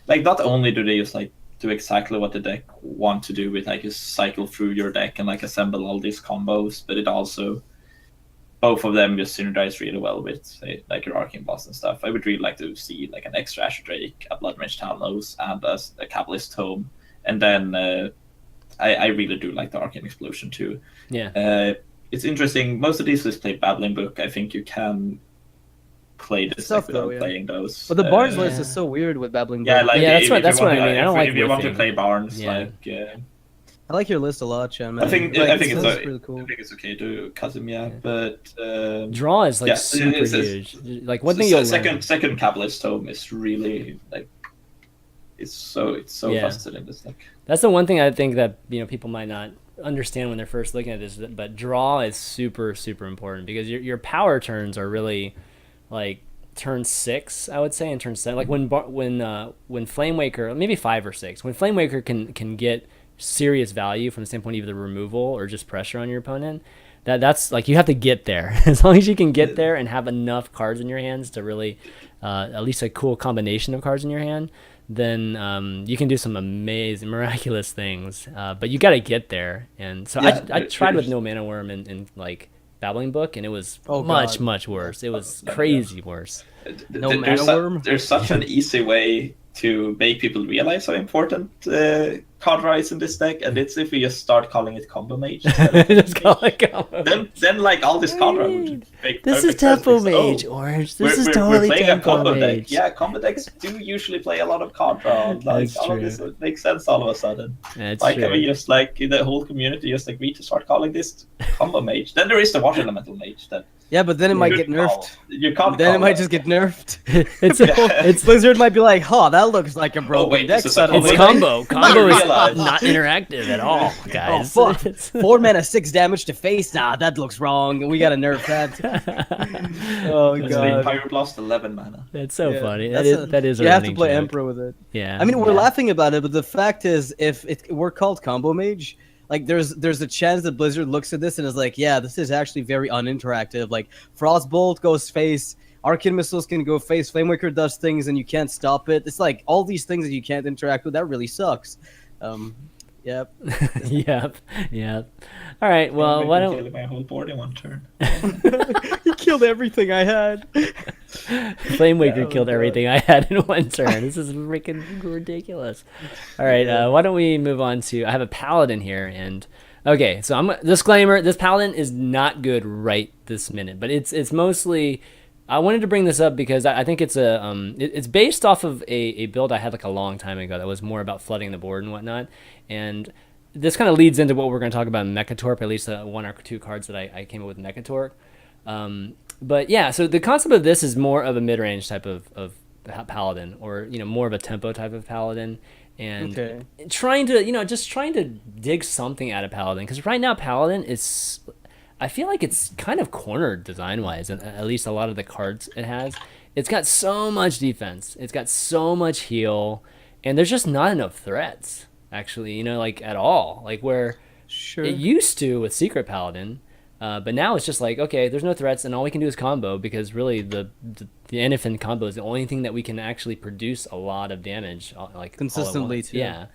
Like not only do they just like do exactly what the deck want to do with like just cycle through your deck and like assemble all these combos, but it also both of them just synergize really well with say like your Arcane Boss and stuff. I would really like to see like an extra Asher Drake, a Blood Mage Talnos, and a Kabbalist Tome, and then I really do like the Arcane Explosion too. Yeah. It's interesting. Most of these is play Babbling Book. I think you can play this Stuff, deck without though, yeah. playing those. But the Barnes Yeah. list is so weird with Babbling Yeah, Book. like Yeah, if that's you what want I mean. I don't like if you want to riffing. play Barnes, Yeah. I like your list a lot, Chan, man. I think Like, I think it's really cool. I think it's okay to cut him, but Draw is like yeah, super it's- huge. Like one thing you'll learn. second Kabbalist Tome is really like it's so Yeah. busted in this deck. That's the one thing I think that people might not understand when they're first looking at this. But draw is super important because your power turns are really like turn 6, I would say, and turn 7. Like when Flame Waker, maybe 5 or 6, when Flame Waker can get serious value from the standpoint of either removal or just pressure on your opponent. That's like you have to get there. As long as you can get there and have enough cards in your hands to really, at least a cool combination of cards in your hand, then you can do some amazing, miraculous things. But you got to get there. And so Yeah, I tried with No Mana Worm and like Babbling Book, and it was God. much worse. It was crazy worse. No There's Mana Worm? There's such an easy way to make people realize how important card rise in this deck, and it's if we just start calling it Combo Mage. Just call it combo. then like all this card would make This is perfect sense, Tempo because, Mage, Orange. This is we're totally playing a Tempo combo Mage. deck. Yeah, combo decks do usually play a lot of card draw. Like That's all true. of this makes sense all of a sudden. That's Like true. I mean, just like the whole community just agreed to start calling this Combo Mage. Then there is the Water Elemental Mage that Yeah, but then it might you get could call. nerfed. You can't. Then call it might that. just get nerfed. it's Blizzard might be like, "Huh, that looks like a broken wait, deck." this is a suddenly." It's combo. combo. Combo is realize. not interactive at all, Oh guys. fuck! It's- 4 mana, 6 damage to face. Nah, that looks wrong. We gotta nerf that. Oh It's the god. Pyroblast 11 mana. That's so Yeah, funny. that's That is a you have to running play joke. Emperor with it. Yeah. I mean, we're yeah. laughing about it, but the fact is, if we're called Combo Mage, like there's a chance that Blizzard looks at this and is like, yeah, this is actually very uninteractive. Like Frostbolt goes face, Arcane Missiles can go face, Flamewaker does things and you can't stop it. It's like all these things that you can't interact with. That really sucks. Yep. Yep. All right. Well, why don't kill my whole board in one turn? He killed everything I had. Flame Waker Oh, killed God. everything I had in one turn. This is freaking ridiculous. All right, why don't we move on to? I have a paladin here, and okay, so I'm disclaimer: this paladin is not good right this minute, but it's mostly. I wanted to bring this up because I think it's it's based off of a build I had like a long time ago that was more about flooding the board and whatnot, and this kind of leads into what we're going to talk about in Mekkatorque, at least one or two cards that I came up with in Mekkatorque. But yeah, so the concept of this is more of a mid-range type of paladin, or more of a tempo type of paladin, and trying to just trying to dig something out of paladin, because right now paladin is, I feel like it's kind of cornered design-wise, and at least a lot of the cards it has. It's got so much defense, it's got so much heal, and there's just not enough threats actually, like at all, like where it used to with Secret Paladin. But now it's just like, okay, there's no threats, and all we can do is combo, because really the NFN combo is the only thing that we can actually produce a lot of damage, like consistently too. Yeah.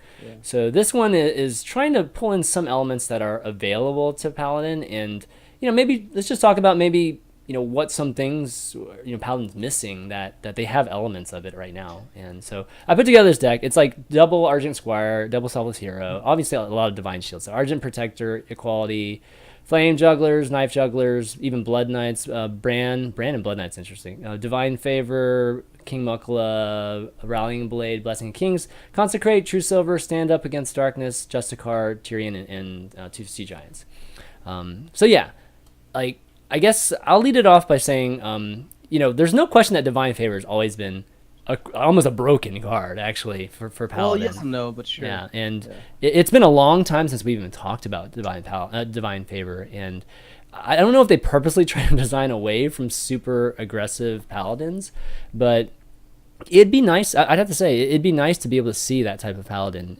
So this one is trying to pull in some elements that are available to Paladin, and maybe let's just talk about maybe what some things Paladin's missing that they have elements of it right now. And so I put together this deck. It's like double Argent Squire, double Selfless Hero, obviously a lot of Divine Shields, so Argent Protector, Equality, Flame Jugglers, Knife Jugglers, even Blood Knights, Brand and Blood Knights, interesting. Divine Favor, King Mukla, Rallying Blade, Blessing of Kings, Consecrate, True Silver, Stand Up Against Darkness, Justicar, Tyrion, and two Sea Giants. So yeah, like I guess I'll lead it off by saying, there's no question that Divine Favor has always been almost a broken card, actually, for Paladin. Well, yes and no, but sure. Yeah, and it's been a long time since we even talked about Divine Favor, and I don't know if they purposely try to design away from super aggressive Paladins, but it'd be nice. I'd have to say, it'd be nice to be able to see that type of Paladin,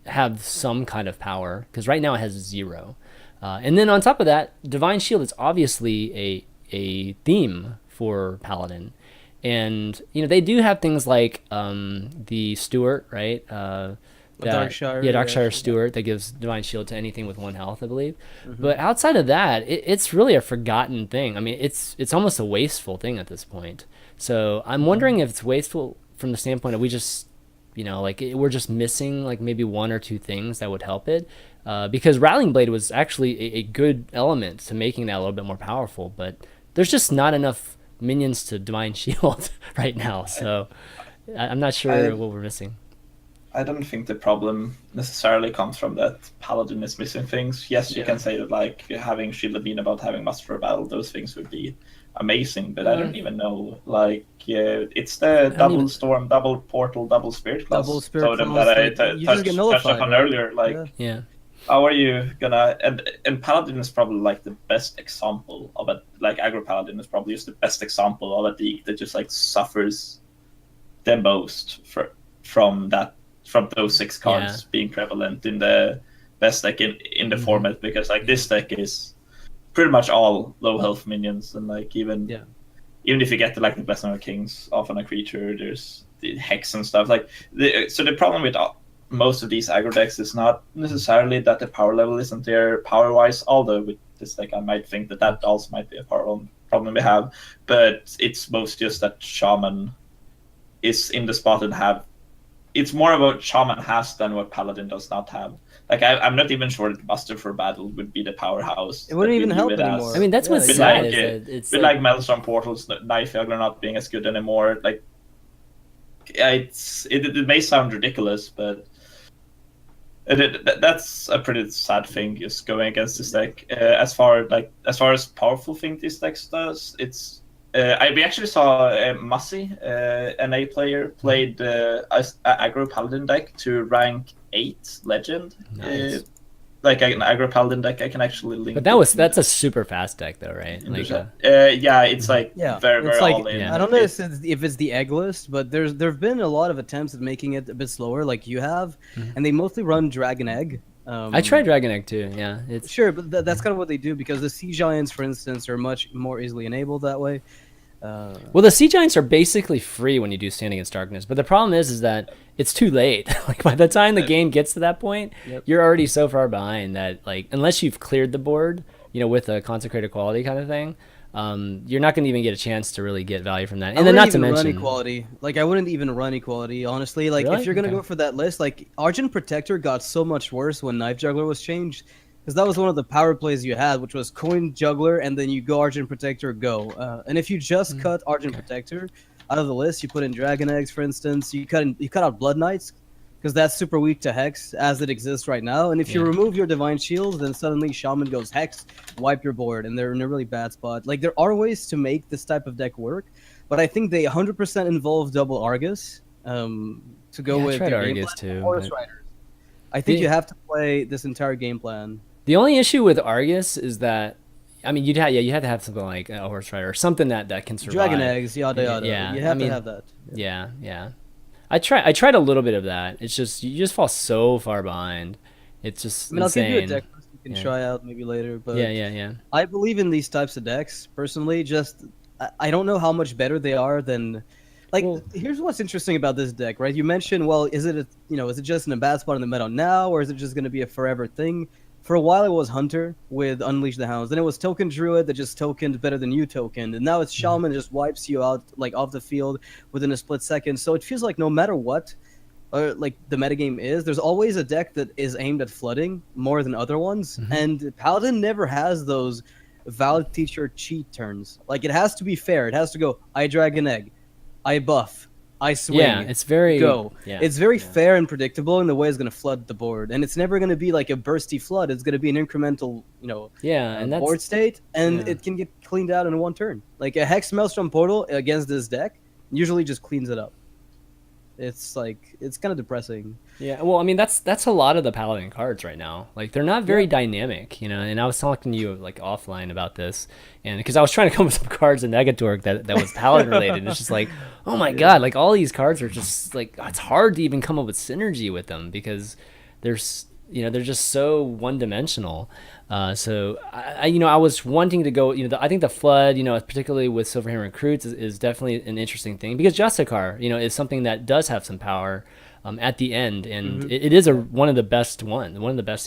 have some kind of power, because right now it has 0. And then on top of that, Divine Shield is obviously a theme for Paladin. And they do have things like the Steward, right? Darkshire. Yeah, Darkshire Steward that gives Divine Shield to anything with 1 health, I believe. But outside of that, it's really a forgotten thing. I mean, it's almost a wasteful thing at this point. So I'm wondering if it's wasteful from the standpoint of we just, we're just missing like maybe 1 or 2 things that would help it. Because Rallying Blade was actually a good element to making that a little bit more powerful, but there's just not enough minions to Divine Shield right now, so I'm not sure what we're missing. I don't think the problem necessarily comes from that Paladin is missing things. Yes, you can say that like having Shielded Bean about having Master of Battle, those things would be amazing, but I don't even know. Like it's the double Storm, double Portal, double Spirit class totem that I touched upon earlier. Like how are you gonna and Paladin is probably like the best example of it. Like Aggro Paladin is probably just the best example of a deck that just like suffers the most from those 6 cards being prevalent in the best deck in the format, because like this deck is pretty much all low health minions, and like even if you get to like the Blessing of Kings off on a creature, there's the Hex and stuff. Like so the problem with most of these aggro decks is not necessarily that the power level isn't there power wise, although with this deck I might think that also might be a problem we have, but it's most just that Shaman is in the spot and it's more about Shaman has than what Paladin does not have. Like I'm not even sure that Buster for Battle would be the powerhouse. It wouldn't even help anymore. I mean, that's what's sad. It's like Maelstrom Portals, Knife Juggler not being as good anymore. Like it may sound ridiculous, but that's a pretty sad thing, just going against this deck. As far as powerful thing this deck does, it's we actually saw Mussy, an A player, played aggro Paladin deck to rank 8 Legend. Nice. Like an aggro Paladin deck, I can actually link. But that's a super fast deck, though, right? Like, it's like very it's like, all in. I don't know if it's the egg list, but there've been a lot of attempts at making it a bit slower, like you have, and they mostly run Dragon Egg. I tried Dragon Egg too. Yeah, it's sure, but that's kind of what they do, because the Sea Giants, for instance, are much more easily enabled that way. Well, the Sea Giants are basically free when you do Stand Against Darkness, but the problem is that it's too late. Like by the time the game gets to that point, you're already so far behind that, like, unless you've cleared the board, with a consecrated quality kind of thing, you're not going to even get a chance to really get value from that. I And then wouldn't not to even run mention, equality. Like I wouldn't even run equality, honestly. Like Really? if you're gonna Okay. go for that list, like Argent Protector got so much worse when Knife Juggler was changed, because that was one of the power plays you had, which was Coin Juggler, and then you go Argent Protector, go. And if you just cut Argent Protector out of the list, you put in Dragon Eggs, for instance. You cut out Blood Knights, because that's super weak to Hex as it exists right now. And if you Yeah. remove your Divine Shields, then suddenly Shaman goes Hex, wipe your board, and they're in a really bad spot. Like there are ways to make this type of deck work, but I think they 100% involve double Argus to go Yeah, I with tried your Argus game plan. too, Horse but- Riders. I think The- you have to play this entire game plan. The only issue with Argus is that, I mean, you have to have something like a Horse Rider or something that can survive. Dragon Eggs, yada yada. Yeah, you have I mean, to have that. Yeah. I tried a little bit of that. It's just you just fall so far behind. It's just I mean, insane. I'll give you a deck list you can Yeah. try out maybe later. But Yeah. I believe in these types of decks personally. Just I don't know how much better they are than. Like, Well- here's what's interesting about this deck, right? You mentioned, well, is it just in a bad spot in the meta now, or is it just going to be a forever thing? For a while, it was Hunter with Unleash the Hounds. Then it was Token Druid that just tokened better than you tokened, and now it's Shaman just wipes you out like off the field within a split second. So it feels like no matter what, like the metagame is, there's always a deck that is aimed at flooding more than other ones, and Paladin never has those valid teacher cheat turns. Like it has to be fair. It has to go. I Dragon Egg. I buff, I swing. Yeah, it's very go. Yeah, It's very fair and predictable in the way it's going to flood the board, and it's never going to be like a bursty flood. It's going to be an incremental, and that's board state, and yeah. it can get cleaned out in one turn. Like a Hex Maelstrom Portal against this deck usually just cleans it up. It's kind of depressing. Yeah, well, I mean that's a lot of the Paladin cards right now. Like they're not very dynamic, And I was talking to you like offline about this, and because I was trying to come up with some cards in Mekkatorque that was Paladin related. It's just like, oh my god, like all these cards are just like it's hard to even come up with synergy with them because there's they're just so one dimensional. So I was wanting to go. I think the flood, particularly with Silverhammer Recruits, is definitely an interesting thing because Justicar, is something that does have some power at the end, and it is one of the best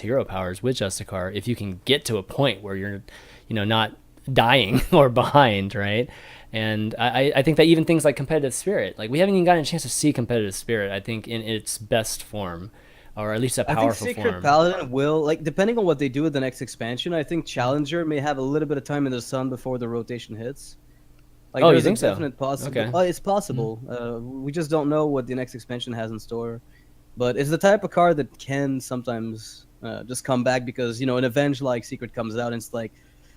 hero powers with Justicar. If you can get to a point where you're, not dying or behind, right? And I think that even things like Competitive Spirit, like we haven't even gotten a chance to see Competitive Spirit, I think, in its best form. Or at least a powerful I think Secret form. Paladin will, like, depending on what they do with the next expansion, I think Challenger may have a little bit of time in the sun before the rotation hits. Like, Oh, you there's think a so? definite possible. Okay. It's possible. We just don't know what the next expansion has in store. But it's the type of card that can sometimes just come back because, an Avenge-like Secret comes out and it's like...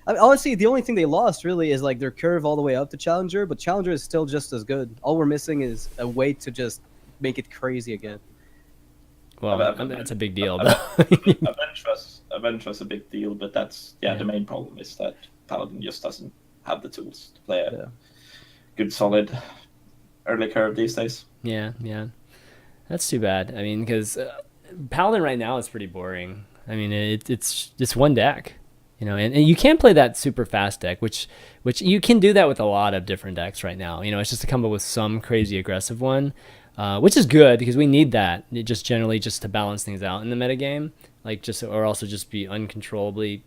I mean, honestly, the only thing they lost, really, is, like, their curve all the way up to Challenger, but Challenger is still just as good. All we're missing is a way to just make it crazy again. Well, that's a big deal. Avenge was a big deal, but that's the main problem is that Paladin just doesn't have the tools to play a good solid early curve these days. Yeah. That's too bad. I mean, because Paladin right now is pretty boring. I mean, it's just one deck, and you can play that super fast deck, which you can do that with a lot of different decks right now. It's just to come up with some crazy aggressive one. Which is good because we need that just generally just to balance things out in the metagame, or also just be uncontrollably,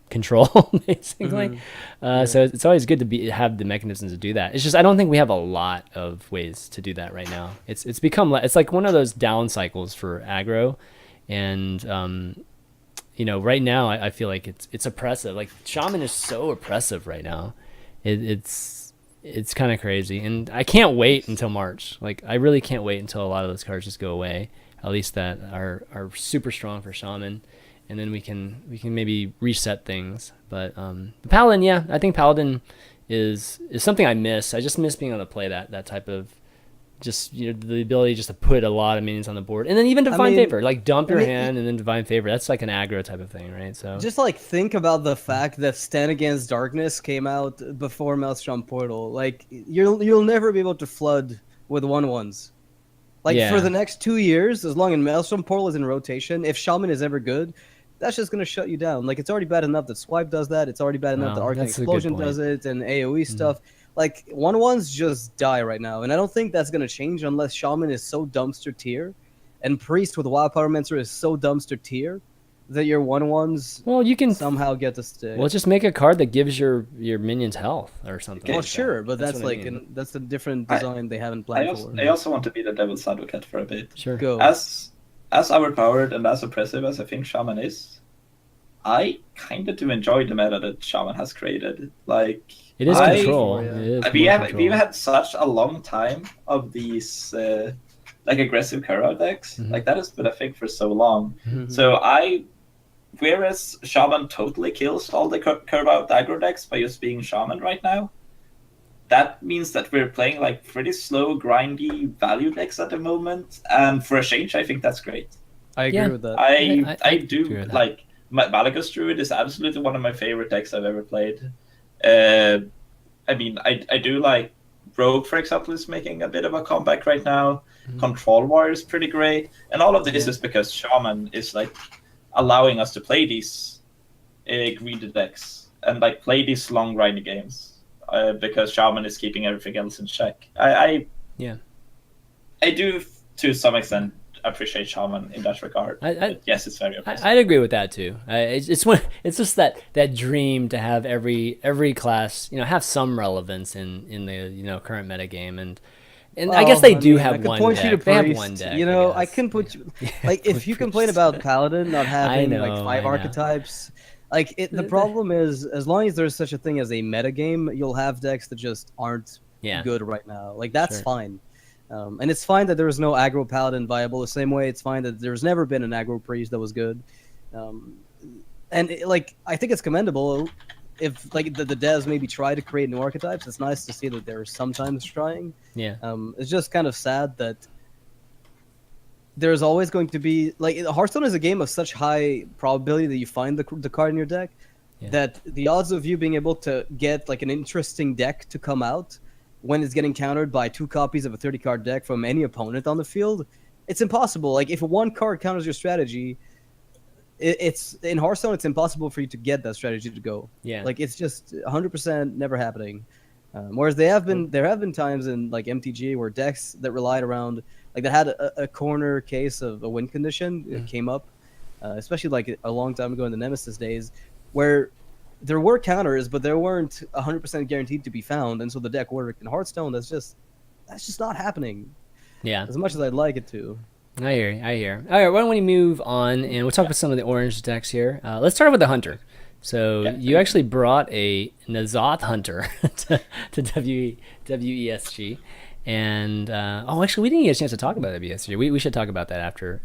control basically. So it's always good to have the mechanisms to do that. It's just I don't think we have a lot of ways to do that right now. It's become it's like one of those down cycles for aggro, and right now I feel like it's oppressive. Like Shaman is so oppressive right now. It's kind of crazy, and I can't wait until March. Like I really can't wait until a lot of those cards just go away, at least that are super strong for Shaman, and then we can maybe reset things. But the Paladin, I think Paladin is something I miss. I just miss being able to play that type of just the ability just to put a lot of minions on the board, and then even Divine Favor, like dump your hand and then Divine Favor. That's like an aggro type of thing, right? So just like think about the fact that Stand Against Darkness came out before Maelstrom Portal. Like you'll never be able to flood with 1/1s. Like for the next 2 years, as long as Maelstrom Portal is in rotation, if Shaman is ever good, that's just gonna shut you down. Like it's already bad enough that Swipe does that. It's already bad enough that Arcane Explosion does it and AOE stuff. Like 1/1s just die right now, and I don't think that's gonna change unless Shaman is so dumpster tier, and Priest with Wild Power Mentor is so dumpster tier, that your 1/1s Well, you can somehow get to stick. Well, just make a card that gives your minions health or something. Well, like sure, that. but that's what I like mean. that's a different design they haven't planned for. I also want to be the devil's advocate for a bit. Sure. Go. As overpowered and as oppressive as I think Shaman is, I kind of do enjoy the meta that Shaman has created. Like it is control. Yeah. It is we've had such a long time of these like aggressive curve decks. Mhm. Like that has been a thing for so long. Mhm. So whereas Shaman totally kills all the curve out aggro decks by just being Shaman right now, that means that we're playing like pretty slow, grindy value decks at the moment. And for a change, I think that's great. I agree with that. I do agree with that. like Malagos Druid is absolutely one of my favorite decks I've ever played. I mean, I do like Rogue, for example, is making a bit of a comeback right now. Mhm. Control Warrior is pretty great, and all of this is because Shaman is like allowing us to play these greedy decks and like play these long grindy games because Shaman is keeping everything else in check. I do to some extent appreciate Shaman in that regard. But yes, it's very impressive. I'd agree with that too. It's just that dream to have every class have some relevance in the current meta game, and I guess they do have one point deck. You to they have Priest, one deck. I can put you like if you complain about Paladin not having like 5 archetypes. Like the problem is, as long as there's such a thing as a meta game, you'll have decks that just aren't good right now. Like that's fine. And it's fine that there is no aggro paladin viable. The same way it's fine that there's never been an aggro priest that was good. I think it's commendable if like the devs maybe try to create new archetypes. It's nice to see that they're sometimes trying. Yeah. It's just kind of sad that there's always going to be like Hearthstone is a game of such high probability that you find the card in your deck that the odds of you being able to get like an interesting deck to come out when it's getting countered by 2 copies of a 30-card deck from any opponent on the field, it's impossible. Like if 1 card counters your strategy, it's in Hearthstone, it's impossible for you to get that strategy to go. Yeah. Like it's just 100% never happening. Whereas there have been times in like MTG where decks that relied around like that had a corner case of a win condition came up, especially like a long time ago in the Nemesis days, where there were counters, but there weren't 100% guaranteed to be found, and so the deck worked. In Hearthstone, that's just not happening. Yeah. As much as I'd like it to. I hear. All right, why don't we move on and we'll talk about some of the orange decks here. Let's start with the Hunter. So you actually brought a N'Zoth Hunter to WESG. And actually, we didn't get a chance to talk about WESG. We should talk about that after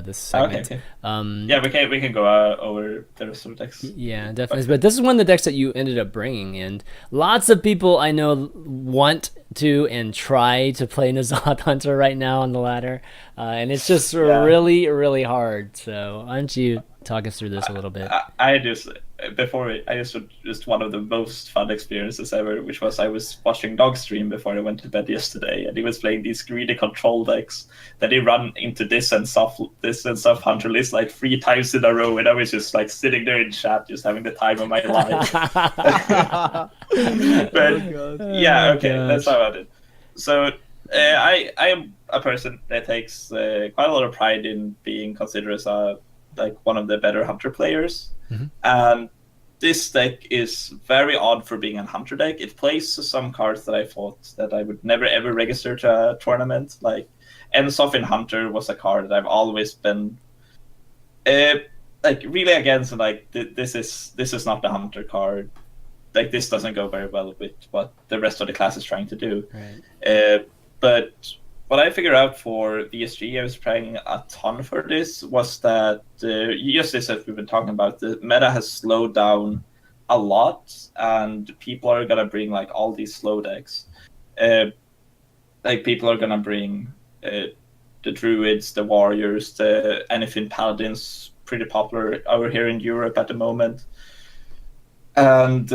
this segment. Okay. We can go over the rest of the decks. Yeah, definitely. But this is one of the decks that you ended up bringing, and lots of people I know want to and try to play N'Zoth Hunter right now on the ladder, and it's just really, really hard. So why don't you talk us through this a little bit? I just one of the most fun experiences ever, which was I was watching Dog stream before I went to bed yesterday, and he was playing these greedy control decks that he run into this and stuff Hunter list like 3 times in a row, and I was just like sitting there in chat, just having the time of my life. That's how I did. So I am a person that takes quite a lot of pride in being considered as one of the better Hunter players. And this deck is very odd for being a Hunter deck. It plays some cards that I thought that I would never ever register to a tournament. Like Ensof in Hunter was a card that I've always been really against. And this is not the Hunter card. Like this doesn't go very well with what the rest of the class is trying to do. Right. But what I figured out for VSG, I was playing a ton for this, was that just this that we've been talking about, the meta has slowed down a lot, and people are gonna bring like all these slow decks. People are gonna bring the druids, the warriors, the anything paladins, pretty popular over here in Europe at the moment. And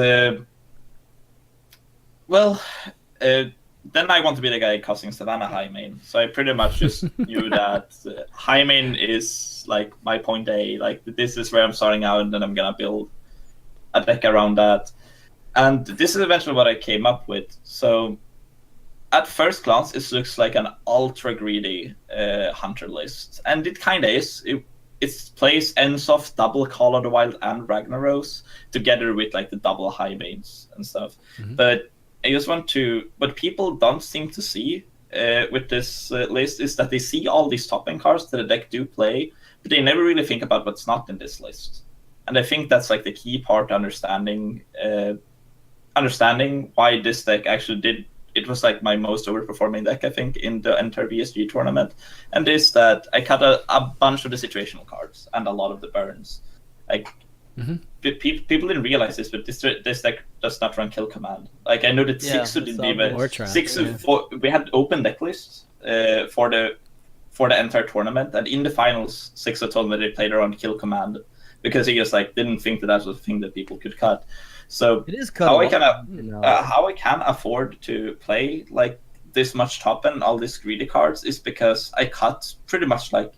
then I want to be the guy casting Savannah high main. So I pretty much just knew that high main is like my point A. Like this is where I'm starting out, and then I'm gonna build a deck around that. And this is eventually what I came up with. So at first glance, it looks like an ultra greedy Hunter list, and it kind of is. it plays Ensoft, double Call of the Wild, and Ragnaros together with like the double high mains and stuff. But I just want to, what people don't seem to see with this list is that they see all these top end cards that the deck do play, but they never really think about what's not in this list. And I think that's like the key part to understanding why this deck actually did. It was like my most overperforming deck, I think, in the entire VSG tournament. And is that I cut a bunch of the situational cards and a lot of the burns. Like people didn't realize this, but this deck does not run kill command. Like I know that Sixu didn't even Sixu. We had open deck lists for the entire tournament, and in the finals, Sixu told me they played around kill command because he just like didn't think that was a thing that people could cut. So it is cut how I can afford to play like this much top end, all these greedy cards, is because I cut pretty much like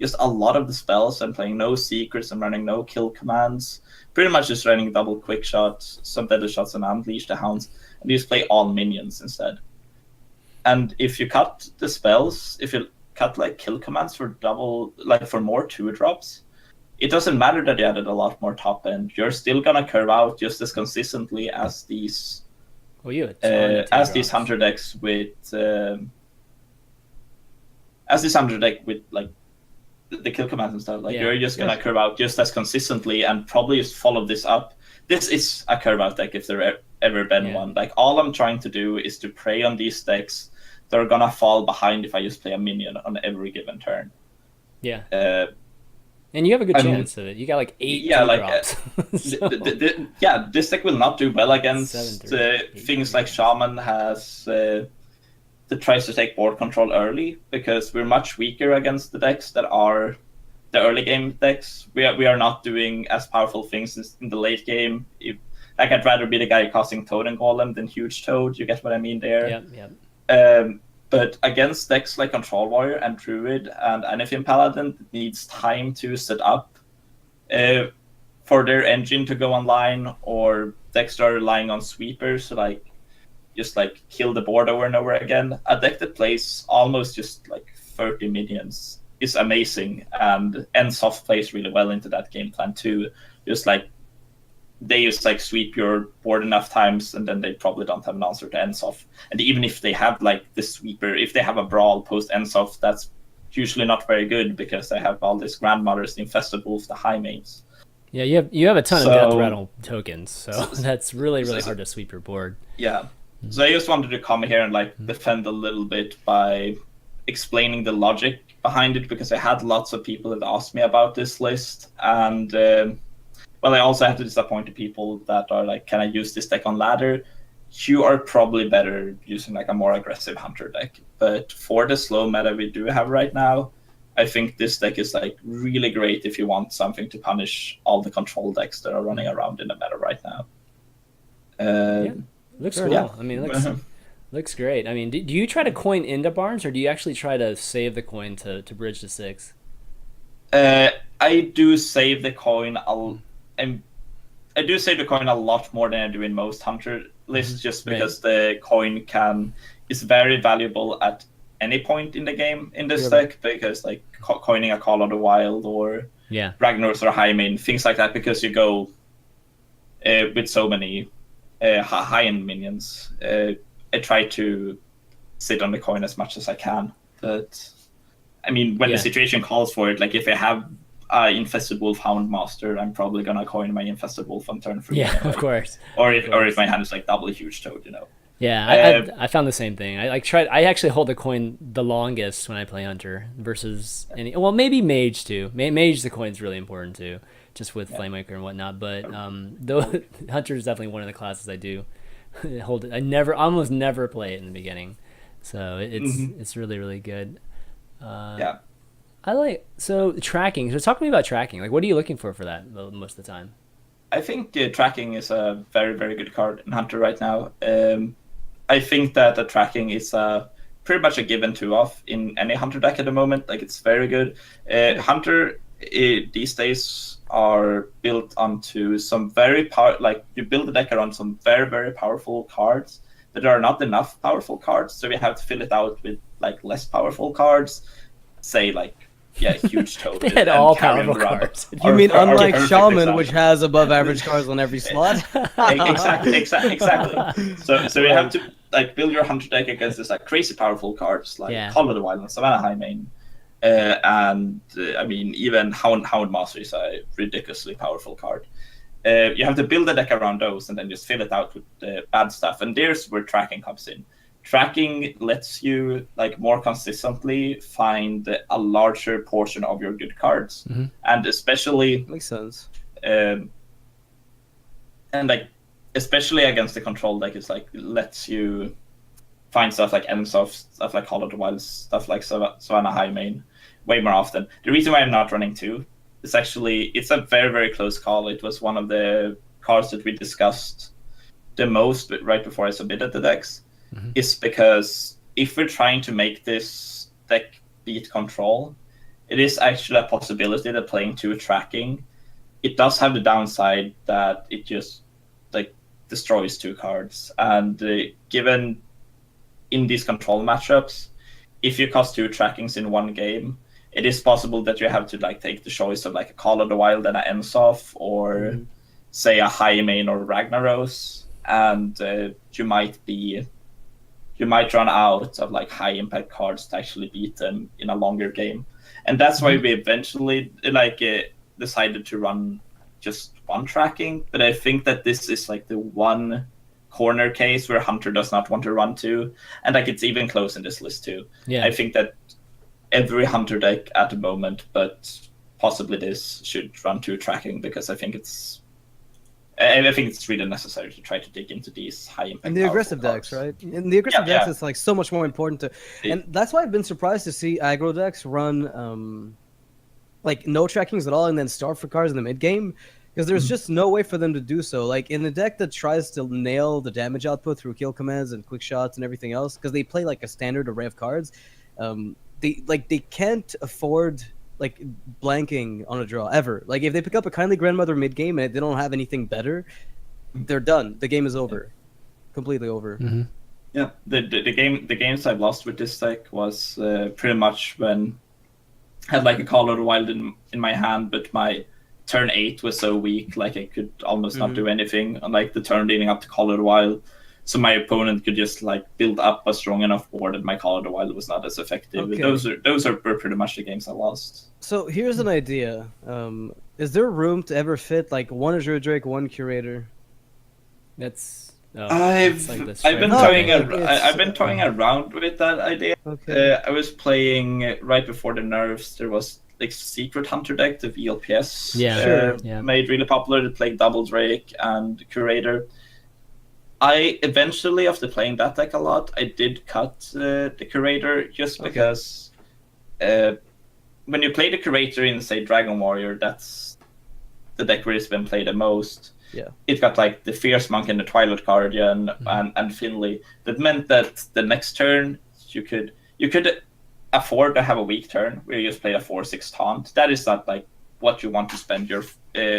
just a lot of the spells. I'm playing no secrets, I'm running no kill commands, pretty much just running double quick shots, some deadly shots, and unleash the hounds, and you just play all minions instead. And if you cut the spells, if you cut like kill commands for double, like for more 2-drops, it doesn't matter that you added a lot more top end. You're still gonna curve out just as consistently as these hunter decks with like the kill commands and stuff. Like you're just gonna curve out just as consistently and probably just follow this up. This is a curve out deck if there ever been one. Like all I'm trying to do is to prey on these decks that are gonna fall behind if I just play a minion on every given turn. Yeah. And you have a good chance of it. You got like 8 drops. This deck will not do well against things like Shaman has that tries to take board control early, because we're much weaker against the decks that are the early game decks. We are not doing as powerful things in the late game. I'd rather be the guy casting Toad and Golem than Huge Toad. You get what I mean there? Yep. But against decks like Control Warrior and Druid and anything Paladin, it needs time to set up for their engine to go online, or decks that are relying on sweepers, so like just like kill the board over and over again. A deck that plays almost just like 30 minions is amazing, and Ensoft plays really well into that game plan too. Just like they just like sweep your board enough times, and then they probably don't have an answer to Ensoft. And even if they have like the sweeper, if they have a brawl post Ensoft, that's usually not very good because they have all these grandmothers, the infested wolf, the high mains. Yeah, you have a ton of death rattle tokens, so that's really hard to sweep your board. Yeah. So I just wanted to come here and like defend a little bit by explaining the logic behind it, because I had lots of people that asked me about this list, and I also have to disappoint the people that are like, can I use this deck on ladder? You are probably better using like a more aggressive hunter deck. But for the slow meta we do have right now, I think this deck is like really great if you want something to punish all the control decks that are running around in the meta right now. Looks cool. Yeah. I mean, looks great. I mean, do you try to coin into Barnes, or do you actually try to save the coin to bridge to 6? I do save the coin. I do save the coin a lot more than I do in most hunter lists, just because the coin is very valuable at any point in the game in this deck, because like coining a Call of the Wild or Ragnaros or Highmane, things like that, because you go with so many high-end minions. I try to sit on the coin as much as I can, but I mean, when the situation calls for it, like if I have Infested Wolf Houndmaster, I'm probably gonna coin my Infested Wolf on turn 3. Yeah, anyway. of course. Or if my hand is like double Huge Toad, you know. Yeah, I found the same thing. I actually hold the coin the longest when I play Hunter versus any. Well, maybe Mage too. Mage, the coin's really important too, just with Flamewaker and whatnot. But though Hunter is definitely one of the classes I do hold it. I almost never play it in the beginning, so it's really good. So tracking. So talk to me about tracking. Like, what are you looking for that most of the time? I think tracking is a very, very good card in Hunter right now. I think that the tracking is pretty much a given 2-off in any Hunter deck at the moment. Like, it's very good. Hunter these days are built onto some very you build the deck around some very, very powerful cards, but there are not enough powerful cards, so we have to fill it out with like less powerful cards. Say like huge total. They had and all carrying powerful around cards. You our- mean our unlike perfect Shaman, example. which has above average cards on every slot? Exactly. So you have to like build your hunter deck against this like crazy powerful cards like Yeah. Call of the Wild and Savannah Highmane. I mean, even Hound Master is a ridiculously powerful card. You have to build a deck around those and then just fill it out with bad stuff. And there's where tracking comes in. Tracking lets you like more consistently find a larger portion of your good cards, and especially Makes sense. and like especially against the control deck, it's like lets you find stuff like Ensoft, stuff like Call of the Wild, stuff like Savannah Highmane way more often. The reason why I'm not running two is actually it's a very, very close call. It was one of the cards that we discussed the most right before I submitted the decks, is because if we're trying to make this deck beat control, it is actually a possibility that playing two tracking, it does have the downside that it just like destroys two cards. And given in these control matchups, if you cost two trackings in one game, it is possible that you have to like take the choice of like a Call of the Wild and a Ensof, or say a Highmane or Ragnaros, and you might run out of like high impact cards to actually beat them in a longer game. And that's why we eventually decided to run just one tracking. But I think that this is like the one corner case where Hunter does not want to run two, and like it's even close in this list too. Yeah. I think that every Hunter deck at the moment, but possibly this, should run two tracking, because I think it's really necessary to try to dig into these high impact. And the aggressive decks, right? In the aggressive decks, it's like so much more important to, and that's why I've been surprised to see aggro decks run like no trackings at all, and then starve for cards in the mid game, because there's just no way for them to do so. Like in a deck that tries to nail the damage output through kill commands and quick shots and everything else, because they play like a standard array of cards, they can't afford like blanking on a draw ever. Like if they pick up a Kindly Grandmother mid game and they don't have anything better, they're done. The game is over, completely over. Yeah, the games I've lost with this deck was pretty much when I had like a Call of the Wild in my hand, but my turn 8 was so weak, like I could almost not do anything on like the turn leading up to Call of the Wild. So my opponent could just like build up a strong enough board that my Call of the Wild was not as effective. Okay. Those are pretty much the games I lost. So here's an idea. Is there room to ever fit like one Azure Drake, one Curator? I've been toying around with that idea. Okay. I was playing right before the nerfs. There was like Secret Hunter deck, the VLPS. Made really popular. They played Double Drake and Curator. I eventually, after playing that deck a lot, I did cut the Curator just because when you play the Curator in, say, Dragon Warrior, that's the deck where it's been played the most. Yeah. It got like the Fierce Monk and the Twilight Guardian and Finley. That meant that the next turn you could afford to have a weak turn where you just play a 4/6 taunt. That is not like what you want to spend your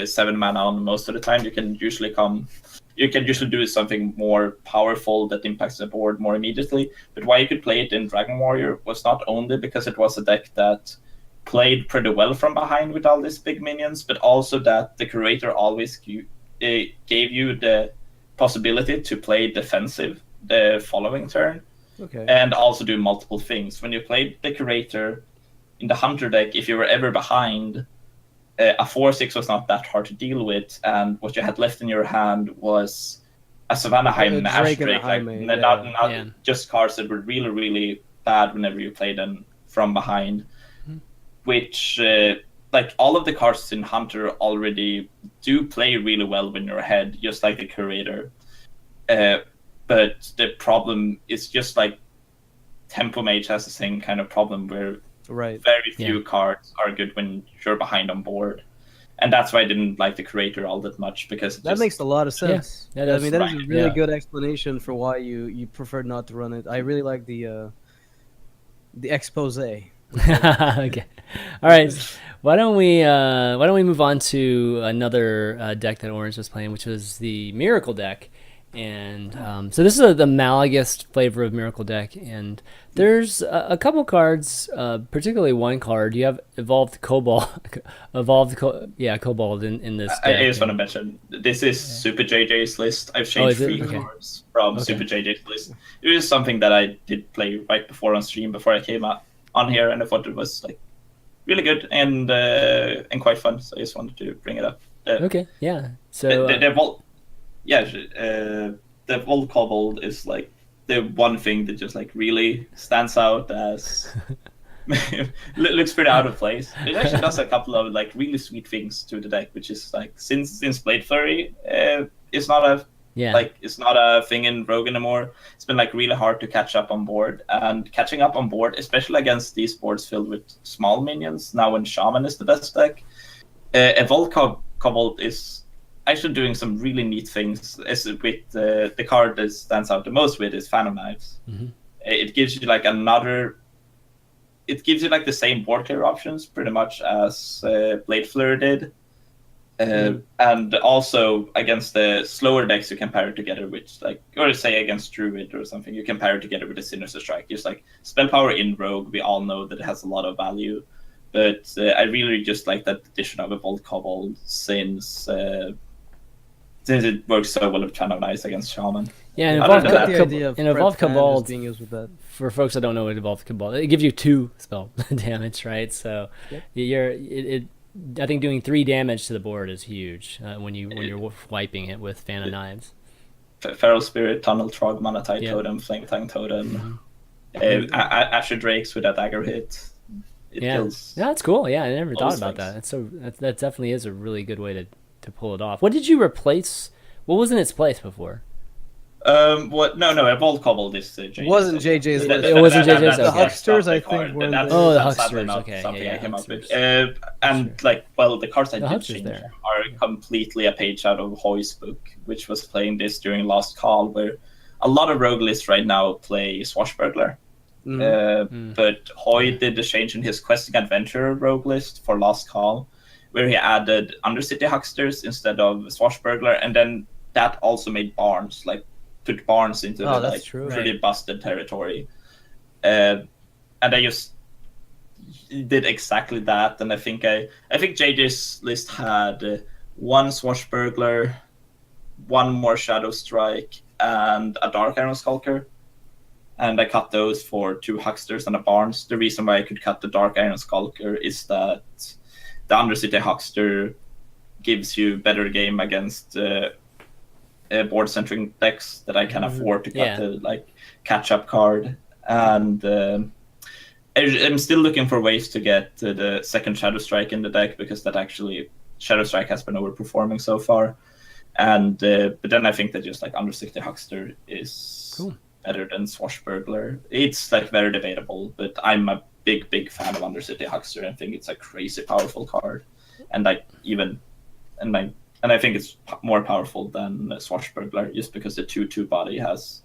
7 mana on most of the time. You can usually do something more powerful that impacts the board more immediately. But why you could play it in Dragon Warrior was not only because it was a deck that played pretty well from behind with all these big minions, but also that the Curator always gave you the possibility to play defensive the following turn. And also do multiple things. When you played the Curator in the Hunter deck, if you were ever behind, a 4/6 was not that hard to deal with, and what you had left in your hand was a Savannah Highmane, Ash Drake, not just cards that were really, really bad whenever you played them from behind, which like all of the cards in Hunter already do play really well when you're ahead, just like the Curator. But the problem is just like Tempo Mage has the same kind of problem where very few cards are good when you're behind on board. And that's why I didn't like the Curator all that much, because that makes a lot of sense. Yeah, I mean, that is a really good explanation for why you preferred not to run it. I really like the expose. Okay, all right. Why don't we move on to another deck that Orange was playing, which was the Miracle deck. And so this is the Malagist flavor of Miracle deck, and there's a couple cards, particularly one card. You have Evolved Cobalt, Cobalt in this deck. I just want to mention this is Super JJ's list. I've changed 3 cards from Super JJ's list. It was something that I did play right before on stream before I came on here, and I thought it was like really good and quite fun. So I just wanted to bring it up. Okay, yeah. So the Volt Kobold is like the one thing that just like really stands out as looks pretty out of place. It actually does a couple of like really sweet things to the deck, which is like since Blade Flurry is not a it's not a thing in Rogue anymore. It's been like really hard to catch up on board, and catching up on board, especially against these boards filled with small minions. Now when Shaman is the best deck, Evolved Kobold is actually doing some really neat things. As with the card that stands out the most with is Phantom Knives. Mm-hmm. It gives you like the same board clear options pretty much as Blade Flurry did. And also against the slower decks you can pair it together with, like, or say against Druid or something, you can pair it together with a Sinister Strike. Just like spell power in Rogue, we all know that it has a lot of value. But I really just like that addition of Evolved Kobold since it works so well with Channel Knights against Shaman. Yeah, and Evolved Kobold being used with that. For folks that don't know what Evolved Kobold, it gives you 2 spell damage, right? So I think doing 3 damage to the board is huge when you're wiping it with Fan of Knives. Feral Spirit, Tunnel Trog, Mana Tide Totem, Flame Tongue Totem, Asher Drakes with that dagger hit. It kills. Yeah, that's cool. Yeah, I never thought about that. That definitely is a really good way to pull it off. What did you replace? What was in its place before? What? No. Evolved Kobold is JJ's. Wasn't JJ's. It wasn't JJ's. The Hucksters, I think. The Hucksters. Okay, something I came up with. Sure. The cards I did change there. are completely a page out of Hoy's book, which was playing this during Last Call, where a lot of rogue lists right now play Swashbuckler. But Hoy did the change in his Questing Adventure rogue list for Last Call, where he added Undercity Hucksters instead of Swashbuckler, and then that also made Barnes, like put Barnes into pretty busted territory. And I just did exactly that, and I think JJ's list had 1 Swashbuckler, 1 more Shadow Strike, and a Dark Iron Skulker. And I cut those for 2 Hucksters and a Barnes. The reason why I could cut the Dark Iron Skulker is that the Undercity Huckster gives you better game against board-centering decks that I can afford to cut the catch-up card. And I'm still looking for ways to get the second Shadow Strike in the deck, because that actually Shadow Strike has been overperforming so far. And but then I think that just like Undercity Huckster is better than Swashbuckler. It's like very debatable, but I'm a big fan of Undercity Huckster and think it's a crazy powerful card. And I think it's more powerful than Swashbuckler, just because the 2/2 body has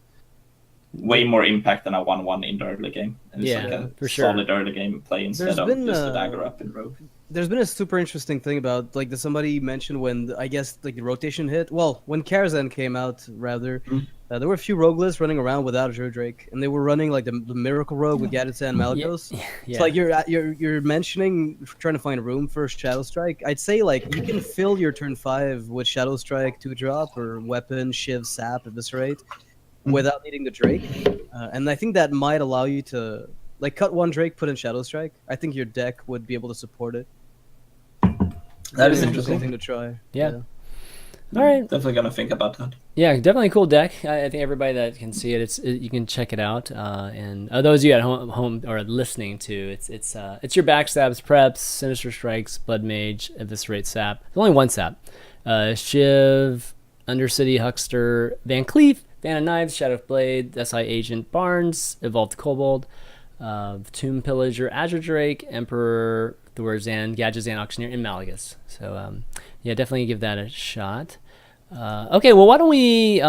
way more impact than a 1/1 in the early game. And it's like a solid early game play instead of just a dagger up in Rogue. There's been a super interesting thing about that somebody mentioned when the rotation hit. Well, when Karazhan came out, rather, there were a few rogue lists running around without Azure Drake, and they were running like the Miracle Rogue with Gadgetsan and Malagos. It's like you're mentioning trying to find room for Shadow Strike. I'd say like you can fill your turn 5 with Shadow Strike 2-drop or Weapon, Shiv, Sap, Eviscerate without needing the Drake, and I think that might allow you to cut 1 Drake, put in Shadow Strike. I think your deck would be able to support it. That is interesting thing to try. Yeah. All right. Definitely gonna think about that. Yeah, definitely a cool deck. I think everybody that can see it, you can check it out. And those of you at home or listening to, it's your backstabs, preps, Sinister Strikes, Blood Mage, Eviscerate, Sap. There's only 1 Sap. Shiv, Undercity Huckster, Van Cleef, Fan of Knives, Shadow Blade, SI Agent, Barnes, Evolved Kobold, Tomb Pillager, Azure Drake, Emperor, Thorazan, Gadgetzan, Auctioneer, and Malagus. So definitely give that a shot. Okay, well, why don't we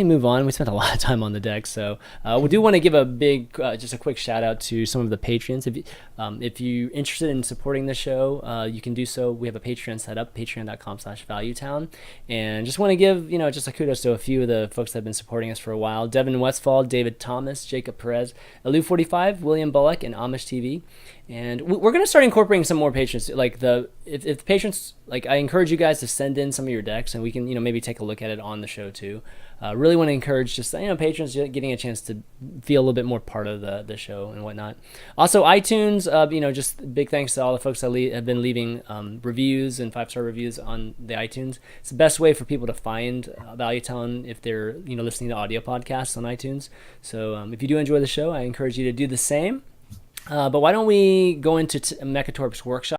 move on? We spent a lot of time on the deck, so we do want to give a big, just a quick shout out to some of the patrons. If you're interested in supporting the show, you can do so. We have a Patreon set up, patreon.com/valuetown, and just want to give just a kudos to a few of the folks that have been supporting us for a while: Devin Westfall, David Thomas, Jacob Perez, Elu45, William Bullock, and Amish TV. And we're gonna start incorporating some more patrons. Like if patrons, like, I encourage you guys to send in some of your decks, and we can maybe take a look at it on the show too. Really want to encourage just patrons getting a chance to feel a little bit more part of the show and whatnot. Also, iTunes, just big thanks to all the folks that have been leaving reviews and 5-star reviews on the iTunes. It's the best way for people to find Valuetown if they're listening to audio podcasts on iTunes. So if you do enjoy the show, I encourage you to do the same. But why don't we go into Mekkatorque's workshop?